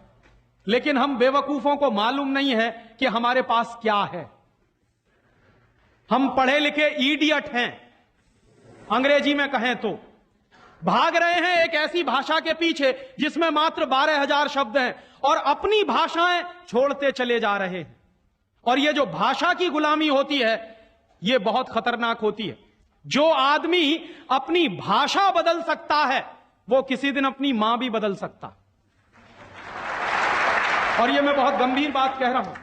Speaker 2: लेकिन हम बेवकूफों को मालूम नहीं है कि हमारे पास क्या है। हम पढ़े लिखे इडियट हैं, अंग्रेजी में कहें तो। भाग रहे हैं एक ऐसी भाषा के पीछे जिसमें मात्र 12,000 शब्द हैं, और अपनी भाषाएं छोड़ते चले जा रहे हैं। और यह जो भाषा की गुलामी होती है, यह बहुत खतरनाक होती है। जो आदमी अपनी भाषा बदल सकता है, वो किसी दिन अपनी मां भी बदल सकता। और यह मैं बहुत गंभीर बात कह रहा हूं।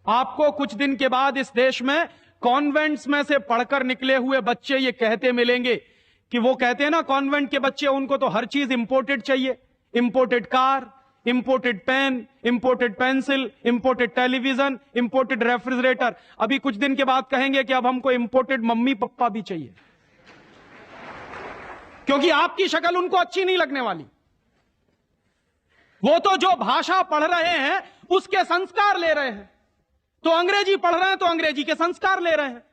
Speaker 2: आपको कुछ दिन के बाद इस देश में कॉन्वेंट्स में से पढ़कर निकले हुए बच्चे ये कहते मिलेंगे कि वो कहते हैं ना, कॉन्वेंट के बच्चे, उनको तो हर चीज इंपोर्टेड चाहिए। Imported car, imported pen, imported pencil, imported television, imported refrigerator. अभी कुछ दिन के बाद कहेंगे कि अब हमको इंपोर्टेड मम्मी पप्पा भी चाहिए, क्योंकि आपकी शक्ल उनको अच्छी नहीं लगने वाली। वो तो जो भाषा पढ़ रहे हैं उसके संस्कार ले रहे हैं। तो अंग्रेजी पढ़ रहे हैं तो अंग्रेजी के संस्कार ले रहे हैं,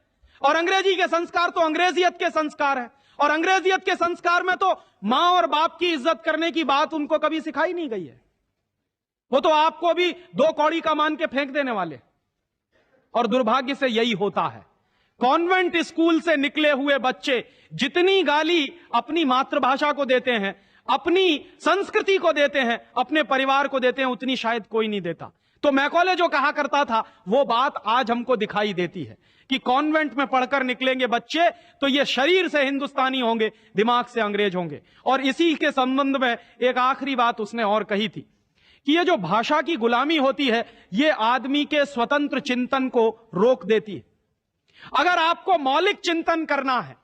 Speaker 2: और अंग्रेजी के संस्कार तो अंग्रेजियत के संस्कार है। और अंग्रेजियत के संस्कार में तो मां और बाप की इज्जत करने की बात उनको कभी सिखाई नहीं गई है। वो तो आपको भी 2 कौड़ी का मान के फेंक देने वाले। और दुर्भाग्य से यही होता है। कॉन्वेंट स्कूल से निकले हुए बच्चे जितनी गाली अपनी मातृभाषा को देते हैं, अपनी संस्कृति को देते हैं, अपने परिवार को देते हैं, उतनी शायद कोई नहीं देता। तो मैकॉले जो कहा करता था, वो बात आज हमको दिखाई देती है कि कॉन्वेंट में पढ़कर निकलेंगे बच्चे तो ये शरीर से हिंदुस्तानी होंगे, दिमाग से अंग्रेज होंगे। और इसी के संबंध में एक आखिरी बात उसने और कही थी कि ये जो भाषा की गुलामी होती है, ये आदमी के स्वतंत्र चिंतन को रोक देती है। अगर आपको मौलिक चिंतन करना है,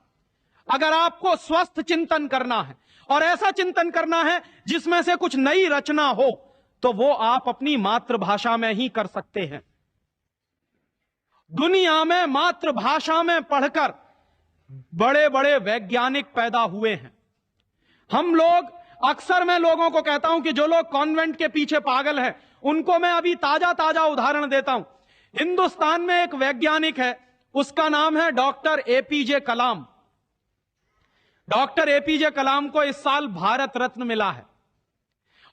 Speaker 2: अगर आपको स्वस्थ चिंतन करना है, और ऐसा चिंतन करना है जिसमें से कुछ नई रचना हो, तो वो आप अपनी मातृभाषा में ही कर सकते हैं। दुनिया में मातृभाषा में पढ़कर बड़े बड़े वैज्ञानिक पैदा हुए हैं। हम लोग, अक्सर मैं लोगों को कहता हूं कि जो लोग कॉन्वेंट के पीछे पागल हैं, उनको मैं अभी ताजा ताजा उदाहरण देता हूं। हिंदुस्तान में एक वैज्ञानिक है, उसका नाम है डॉक्टर एपीजे कलाम। डॉक्टर एपीजे कलाम को इस साल भारत रत्न मिला है।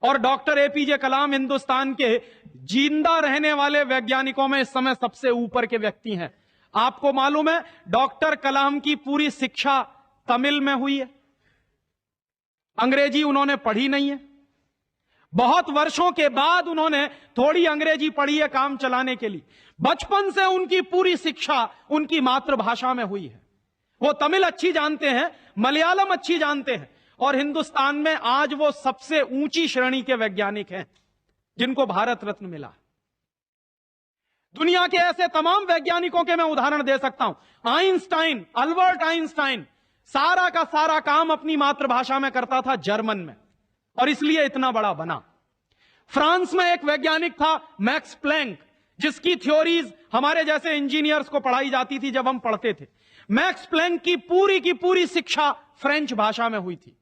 Speaker 2: और डॉक्टर एपीजे कलाम हिंदुस्तान के जिंदा रहने वाले वैज्ञानिकों में इस समय सबसे ऊपर के व्यक्ति हैं। आपको मालूम है, डॉक्टर कलाम की पूरी शिक्षा तमिल में हुई है, अंग्रेजी उन्होंने पढ़ी नहीं है। बहुत वर्षों के बाद उन्होंने थोड़ी अंग्रेजी पढ़ी है काम चलाने के लिए। बचपन से उनकी पूरी शिक्षा उनकी मातृभाषा में हुई है। वो तमिल अच्छी जानते हैं, मलयालम अच्छी जानते हैं, और हिंदुस्तान में आज वो सबसे ऊंची श्रेणी के वैज्ञानिक हैं जिनको भारत रत्न मिला। दुनिया के ऐसे तमाम वैज्ञानिकों के मैं उदाहरण दे सकता हूं। आइंस्टाइन, अल्बर्ट आइंस्टाइन, सारा का सारा काम अपनी मातृभाषा में करता था, जर्मन में, और इसलिए इतना बड़ा बना। फ्रांस में एक वैज्ञानिक था मैक्स प्लैंक, जिसकी थ्योरीज हमारे जैसे इंजीनियर्स को पढ़ाई जाती थी जब हम पढ़ते थे। मैक्स प्लैंक की पूरी शिक्षा फ्रेंच भाषा में हुई थी।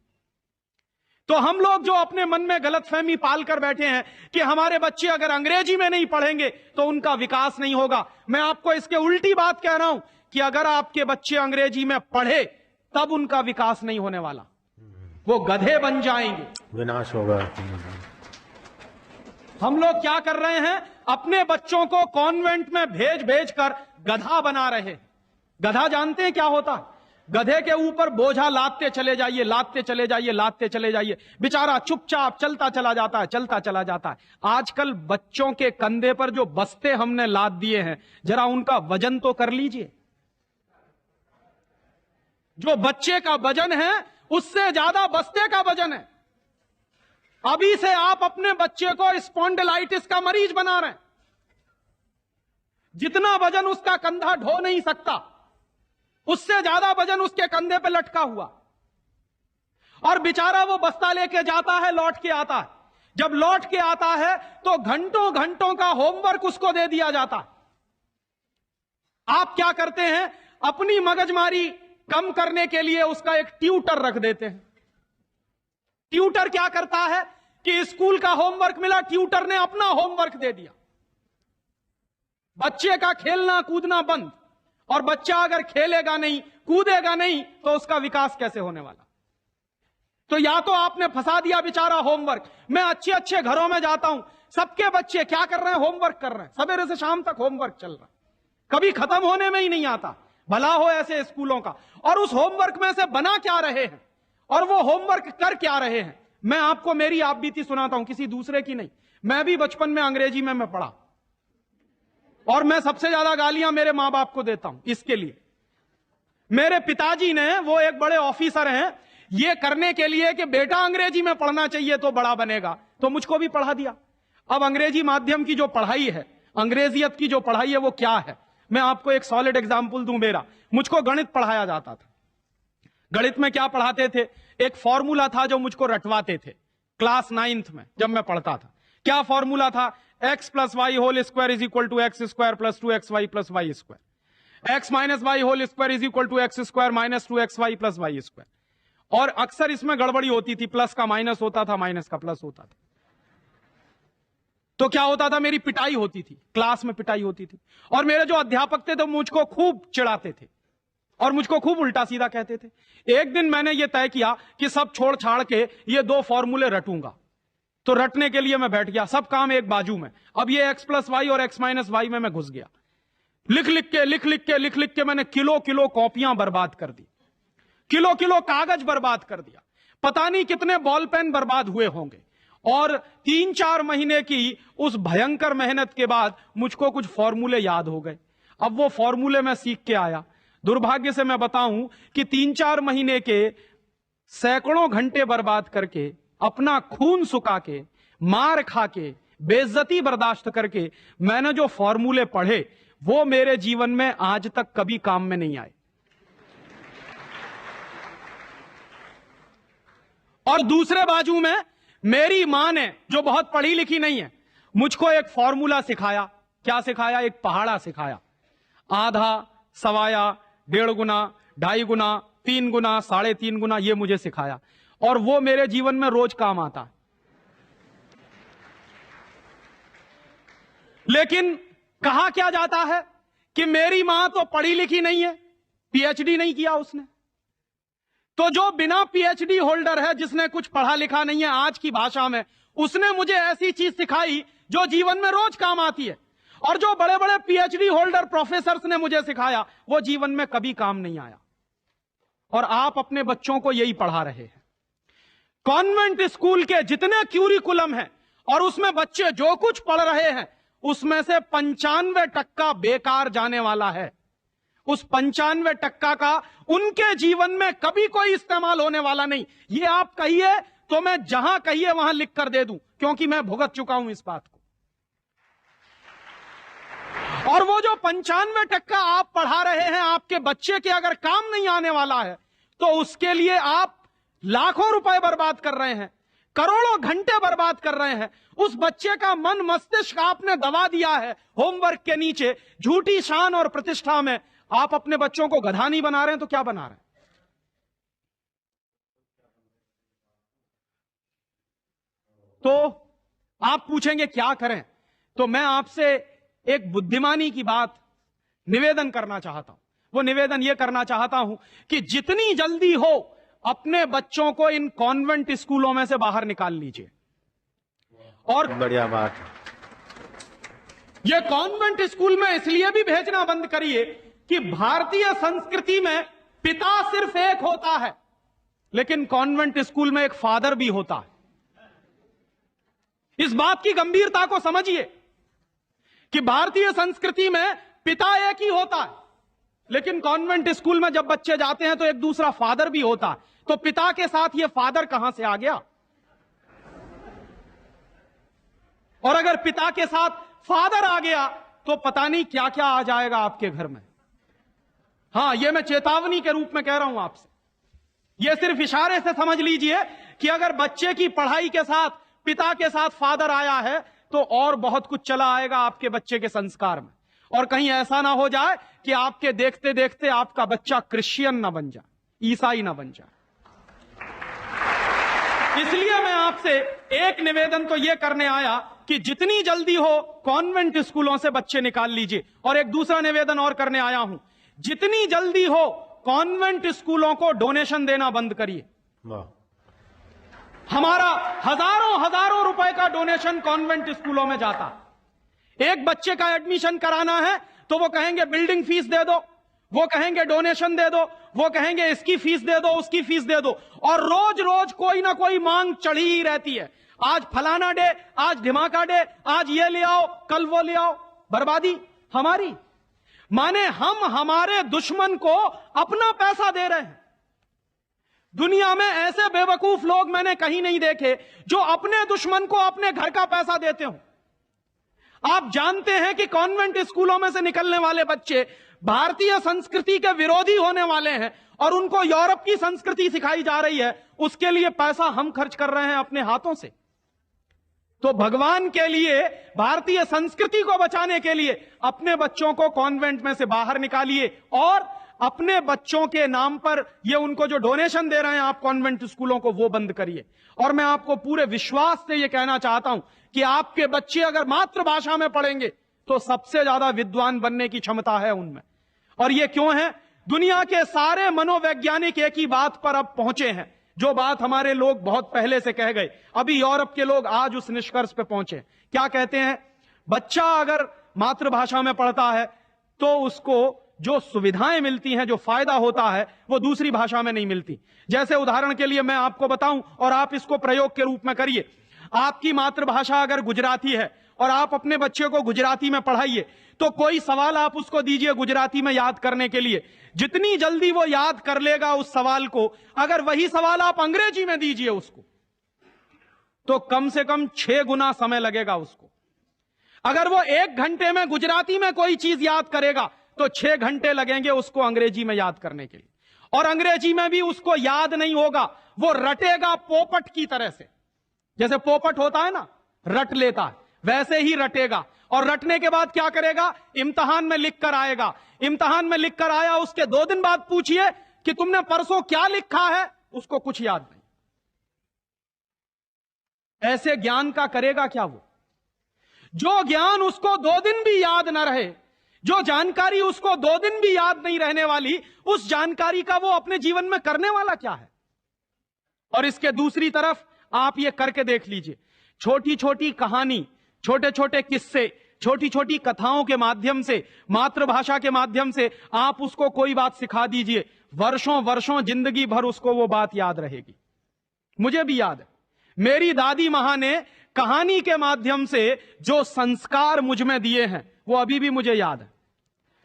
Speaker 2: तो हम लोग जो अपने मन में गलतफहमी पाल कर बैठे हैं कि हमारे बच्चे अगर अंग्रेजी में नहीं पढ़ेंगे तो उनका विकास नहीं होगा, मैं आपको इसके उल्टी बात कह रहा हूं कि अगर आपके बच्चे अंग्रेजी में पढ़े तब उनका विकास नहीं होने वाला, वो गधे बन जाएंगे,
Speaker 3: विनाश होगा।
Speaker 2: हम लोग क्या कर रहे हैं, अपने बच्चों को कॉन्वेंट में भेज कर गधा बना रहे हैं। गधा जानते हैं क्या होता है? गधे के ऊपर बोझा लादते चले जाइए, लादते चले जाइए, लादते चले जाइए, बेचारा चुपचाप चलता चला जाता है, चलता चला जाता है। आजकल बच्चों के कंधे पर जो बस्ते हमने लाद दिए हैं, जरा उनका वजन तो कर लीजिए। जो बच्चे का वजन है उससे ज्यादा बस्ते का वजन है। अभी से आप अपने बच्चे को स्पॉन्डिलाइटिस का मरीज बना रहे हैं। जितना वजन उसका कंधा ढो नहीं सकता, उससे ज्यादा वजन उसके कंधे पे लटका हुआ, और बेचारा वो बस्ता लेके जाता है, लौट के आता है। जब लौट के आता है तो घंटों घंटों का होमवर्क उसको दे दिया जाता है। आप क्या करते हैं, अपनी मगजमारी कम करने के लिए उसका एक ट्यूटर रख देते हैं। ट्यूटर क्या करता है कि स्कूल का होमवर्क मिला, ट्यूटर ने अपना होमवर्क दे दिया। बच्चे का खेलना कूदना बंद, और बच्चा अगर खेलेगा नहीं कूदेगा नहीं तो उसका विकास कैसे होने वाला। तो या तो आपने फंसा दिया बेचारा होमवर्क। मैं अच्छे अच्छे घरों में जाता हूं, सबके बच्चे क्या कर रहे हैं, होमवर्क कर रहे हैं, सवेरे से शाम तक होमवर्क चल रहा है, कभी खत्म होने में ही नहीं आता। भला हो ऐसे स्कूलों का। और उस होमवर्क में से बना क्या रहे हैं और वो होमवर्क कर क्या रहे हैं। मैं आपको मेरी आप बीती सुनाता हूं, किसी दूसरे की नहीं। मैं भी बचपन में अंग्रेजी में मैं पढ़ा, और मैं सबसे ज्यादा गालियां मेरे मां बाप को देता हूं इसके लिए। मेरे पिताजी ने, वो एक बड़े ऑफिसर हैं, ये करने के लिए कि बेटा अंग्रेजी में पढ़ना चाहिए तो बड़ा बनेगा, तो मुझको भी पढ़ा दिया। अब अंग्रेजी माध्यम की जो पढ़ाई है, अंग्रेजियत की जो पढ़ाई है, वो क्या है। मैं आपको एक सॉलिड एग्जाम्पल दूं मेरा। मुझको गणित पढ़ाया जाता था। गणित में क्या पढ़ाते थे, एक फॉर्मूला था जो मुझको रटवाते थे क्लास 9th में जब मैं पढ़ता था। क्या फॉर्मूला था, x plus y whole square is equal to x square plus 2xy plus y square, x minus y whole square is equal to x square minus 2xy plus y square. और अक्सर इसमें गड़बड़ी होती थी, plus का minus होता था, minus का प्लस होता था। तो क्या होता था, मेरी पिटाई होती थी, क्लास में पिटाई होती थी। और मेरे जो अध्यापक थे तो मुझको खूब चिढ़ाते थे और मुझको खूब उल्टा सीधा कहते थे। एक दिन मैंने ये तय किया कि सब छोड़ छाड़ के ये 2 फॉर्मूले रटूंगा। तो रटने के लिए मैं बैठ गया, सब काम एक बाजू में। अब ये x प्लस वाई और x माइनस वाई में मैं घुस गया। लिख लिख के मैंने किलो किलो कॉपियां बर्बाद कर दी, किलो किलो कागज बर्बाद कर दिया, पता नहीं कितने बॉल पेन बर्बाद हुए होंगे। और 3-4 महीने की उस भयंकर मेहनत के बाद मुझको कुछ फॉर्मूले याद हो गए। अब वो फॉर्मूले मैं सीख के आया। दुर्भाग्य से मैं बताऊं कि 3-4 महीने के सैकड़ों घंटे बर्बाद करके, अपना खून सुखा के, मार खा के, बेइज्जती बर्दाश्त करके मैंने जो फॉर्मूले पढ़े वो मेरे जीवन में आज तक कभी काम में नहीं आए। और दूसरे बाजू में मेरी मां ने, जो बहुत पढ़ी लिखी नहीं है, मुझको एक फॉर्मूला सिखाया। क्या सिखाया, एक पहाड़ा सिखाया। आधा, सवाया, 1.5 गुना, 2.5 गुना, 3 गुना, 3.5 गुना, ये मुझे सिखाया। और वो मेरे जीवन में रोज काम आता है। लेकिन कहा क्या जाता है कि मेरी मां तो पढ़ी लिखी नहीं है, पीएचडी नहीं किया उसने। तो जो बिना पीएचडी होल्डर है, जिसने कुछ पढ़ा लिखा नहीं है, आज की भाषा में, उसने मुझे ऐसी चीज सिखाई जो जीवन में रोज काम आती है। और जो बड़े बड़े पीएचडी होल्डर प्रोफेसर्स ने मुझे सिखाया वो जीवन में कभी काम नहीं आया। और आप अपने बच्चों को यही पढ़ा रहे हैं। कॉन्वेंट स्कूल के जितने क्यूरिकुलम हैं और उसमें बच्चे जो कुछ पढ़ रहे हैं, उसमें से 95% बेकार जाने वाला है। उस 95% का उनके जीवन में कभी कोई इस्तेमाल होने वाला नहीं। ये आप कहिए तो मैं जहां कहिए वहां लिख कर दे दूं, क्योंकि मैं भुगत चुका हूं इस बात को। और वो जो 95% आप पढ़ा रहे हैं, आपके बच्चे के अगर काम नहीं आने वाला है, तो उसके लिए आप लाखों रुपए बर्बाद कर रहे हैं, करोड़ों घंटे बर्बाद कर रहे हैं। उस बच्चे का मन मस्तिष्क आपने दबा दिया है होमवर्क के नीचे। झूठी शान और प्रतिष्ठा में आप अपने बच्चों को गधा नहीं बना रहे हैं तो क्या बना रहे हैं। तो आप पूछेंगे क्या करें, तो मैं आपसे एक बुद्धिमानी की बात निवेदन करना चाहता हूं। वो निवेदन यह करना चाहता हूं कि जितनी जल्दी हो अपने बच्चों को इन कॉन्वेंट स्कूलों में से बाहर निकाल लीजिए। और
Speaker 3: बढ़िया बात।
Speaker 2: ये कॉन्वेंट स्कूल में इसलिए भी भेजना बंद करिए कि भारतीय संस्कृति में पिता सिर्फ एक होता है, लेकिन कॉन्वेंट स्कूल में एक फादर भी होता है। इस बात की गंभीरता को समझिए कि भारतीय संस्कृति में पिता एक ही होता है, लेकिन कॉन्वेंट स्कूल में जब बच्चे जाते हैं तो एक दूसरा फादर भी होता है। तो पिता के साथ ये फादर कहां से आ गया। और अगर पिता के साथ फादर आ गया तो पता नहीं क्या क्या आ जाएगा आपके घर में। हां, यह मैं चेतावनी के रूप में कह रहा हूं आपसे। यह सिर्फ इशारे से समझ लीजिए कि अगर बच्चे की पढ़ाई के साथ पिता के साथ फादर आया है तो और बहुत कुछ चला आएगा आपके बच्चे के संस्कार में। और कहीं ऐसा ना हो जाए कि आपके देखते देखते आपका बच्चा क्रिश्चियन ना बन जाए, ईसाई ना बन जाए। इसलिए मैं आपसे एक निवेदन तो यह करने आया कि जितनी जल्दी हो कॉन्वेंट स्कूलों से बच्चे निकाल लीजिए, और एक दूसरा निवेदन और करने आया हूं, जितनी जल्दी हो कॉन्वेंट स्कूलों को डोनेशन देना बंद करिए। हमारा हजारों हजारों रुपए का डोनेशन कॉन्वेंट स्कूलों में जाता। एक बच्चे का एडमिशन कराना है तो वो कहेंगे बिल्डिंग फीस दे दो, वो कहेंगे डोनेशन दे दो, वो कहेंगे इसकी फीस दे दो, उसकी फीस दे दो, और रोज रोज कोई ना कोई मांग चढ़ी ही रहती है। आज फलाना डे, आज धमाका डे, आज ये ले आओ, कल वो ले आओ। बर्बादी हमारी, माने हम हमारे दुश्मन को अपना पैसा दे रहे हैं। दुनिया में ऐसे बेवकूफ लोग मैंने कहीं नहीं देखे जो अपने दुश्मन को अपने घर का पैसा देते हो। आप जानते हैं कि कॉन्वेंट स्कूलों में से निकलने वाले बच्चे भारतीय संस्कृति के विरोधी होने वाले हैं और उनको यूरोप की संस्कृति सिखाई जा रही है। उसके लिए पैसा हम खर्च कर रहे हैं अपने हाथों से। तो भगवान के लिए, भारतीय संस्कृति को बचाने के लिए अपने बच्चों को कॉन्वेंट में से बाहर निकालिए और अपने बच्चों के नाम पर ये उनको जो डोनेशन दे रहे हैं आप कॉन्वेंट स्कूलों को, वो बंद करिए। और मैं आपको पूरे विश्वास से ये कहना चाहता हूं कि आपके बच्चे अगर मातृभाषा में पढ़ेंगे तो सबसे ज्यादा विद्वान बनने की क्षमता है उनमें। और ये क्यों है? दुनिया के सारे मनोवैज्ञानिक एक ही बात पर अब पहुंचे हैं, जो बात हमारे लोग बहुत पहले से कह गए। अभी यूरोप के लोग आज उस निष्कर्ष पे पहुंचे। क्या कहते हैं? बच्चा अगर मातृभाषा में पढ़ता है तो उसको जो सुविधाएं मिलती हैं, जो फायदा होता है, वो दूसरी भाषा में नहीं मिलती। जैसे उदाहरण के लिए मैं आपको बताऊं और आप इसको प्रयोग के रूप में करिए। आपकी मातृभाषा अगर गुजराती है और आप अपने बच्चे को गुजराती में पढ़ाइए तो कोई सवाल आप उसको दीजिए गुजराती में याद करने के लिए, जितनी जल्दी वो याद कर लेगा उस सवाल को, अगर वही सवाल आप अंग्रेजी में दीजिए उसको तो कम से कम 6 गुना समय लगेगा उसको। अगर वो 1 घंटे में गुजराती में कोई चीज याद करेगा तो 6 घंटे लगेंगे उसको अंग्रेजी में याद करने के लिए। और अंग्रेजी में भी उसको याद नहीं होगा, वो रटेगा पोपट की तरह से। जैसे पोपट होता है ना, रट लेता है, वैसे ही रटेगा। और रटने के बाद क्या करेगा? इम्तिहान में लिख कर आएगा। इम्तिहान में लिख कर आया, उसके 2 दिन बाद पूछिए कि तुमने परसों क्या लिखा है, उसको कुछ याद नहीं। ऐसे ज्ञान का करेगा क्या वो? जो ज्ञान उसको 2 दिन भी याद ना रहे, जो जानकारी उसको 2 दिन भी याद नहीं रहने वाली, उस जानकारी का वो अपने जीवन में करने वाला क्या है? और इसके दूसरी तरफ आप ये करके देख लीजिए, छोटी छोटी कहानी, छोटे छोटे किस्से, छोटी छोटी कथाओं के माध्यम से, मातृभाषा के माध्यम से आप उसको कोई बात सिखा दीजिए, वर्षों वर्षों जिंदगी भर उसको वो बात याद रहेगी। मुझे भी याद है, मेरी दादी मां ने कहानी के माध्यम से जो संस्कार मुझ में दिए हैं वो अभी भी मुझे याद है।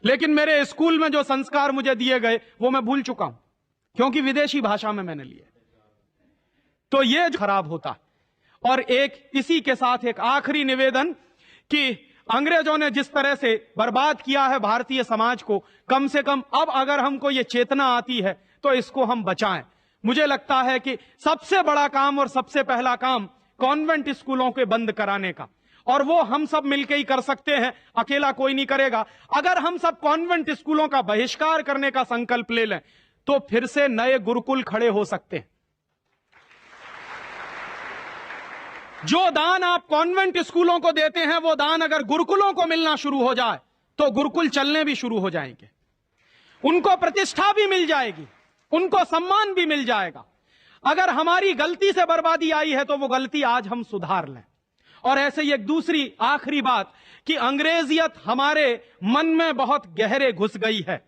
Speaker 2: लेकिन मेरे स्कूल में जो संस्कार मुझे दिए गए वो मैं भूल चुका हूं, क्योंकि विदेशी भाषा में मैंने लिए। तो ये खराब होता है। और एक इसी के साथ एक आखिरी निवेदन कि अंग्रेजों ने जिस तरह से बर्बाद किया है भारतीय समाज को, कम से कम अब अगर हमको ये चेतना आती है तो इसको हम बचाएं। मुझे लगता है कि सबसे बड़ा काम और सबसे पहला काम कॉन्वेंट स्कूलों के बंद कराने का, और वो हम सब मिलकर ही कर सकते हैं, अकेला कोई नहीं करेगा। अगर हम सब कॉन्वेंट स्कूलों का बहिष्कार करने का संकल्प ले लें तो फिर से नए गुरुकुल खड़े हो सकते हैं। जो दान आप कॉन्वेंट स्कूलों को देते हैं वो दान अगर गुरुकुलों को मिलना शुरू हो जाए तो गुरुकुल चलने भी शुरू हो जाएंगे, उनको प्रतिष्ठा भी मिल जाएगी, उनको सम्मान भी मिल जाएगा। अगर हमारी गलती से बर्बादी आई है तो वो गलती आज हम सुधार लें। और ऐसे ही एक दूसरी आखिरी बात कि अंग्रेजियत हमारे मन में बहुत गहरे घुस गई है,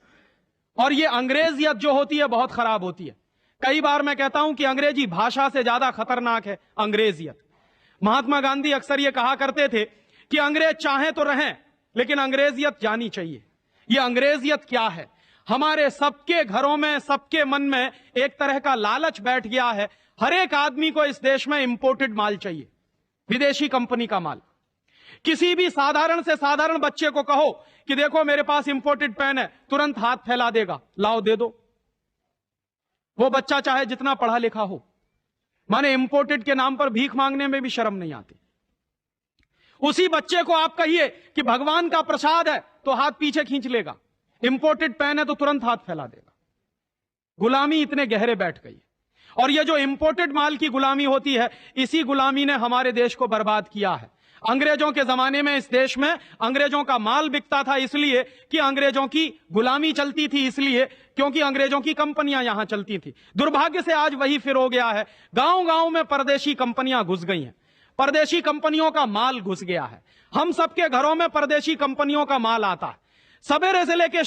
Speaker 2: और ये अंग्रेजियत जो होती है बहुत खराब होती है। कई बार मैं कहता हूं कि अंग्रेजी भाषा से ज्यादा खतरनाक है अंग्रेजियत। महात्मा गांधी अक्सर ये कहा करते थे कि अंग्रेज चाहे तो रहें लेकिन अंग्रेजियत जानी चाहिए। ये अंग्रेजियत क्या है? हमारे सबके घरों में, सबके मन में एक तरह का लालच बैठ गया है। हर एक आदमी को इस देश में इंपोर्टेड माल चाहिए, विदेशी कंपनी का माल। किसी भी साधारण से साधारण बच्चे को कहो कि देखो मेरे पास इंपोर्टेड पेन है, तुरंत हाथ फैला देगा, लाओ दे दो। वो बच्चा चाहे जितना पढ़ा लिखा हो। माने इंपोर्टेड के नाम पर भीख मांगने में भी शर्म नहीं आती। उसी बच्चे को आप कहिए कि भगवान का प्रसाद है तो हाथ पीछे खींच लेगा, इंपोर्टेड पेन है तो तुरंत हाथ फैला देगा। गुलामी इतने गहरे बैठ गई। और ये जो इंपोर्टेड माल की गुलामी होती है, इसी गुलामी ने हमारे देश को बर्बाद किया है। अंग्रेजों के जमाने में इस देश में अंग्रेजों का माल बिकता था इसलिए कि अंग्रेजों की गुलामी चलती थी, इसलिए क्योंकि अंग्रेजों की कंपनियां यहां चलती थी। दुर्भाग्य से आज वही फिर हो गया है। गांव गांव में परदेशी कंपनियां घुस गई हैं, परदेशी कंपनियों का माल घुस गया है। हम सबके घरों में परदेशी कंपनियों का माल आता है। सवेरे से लेके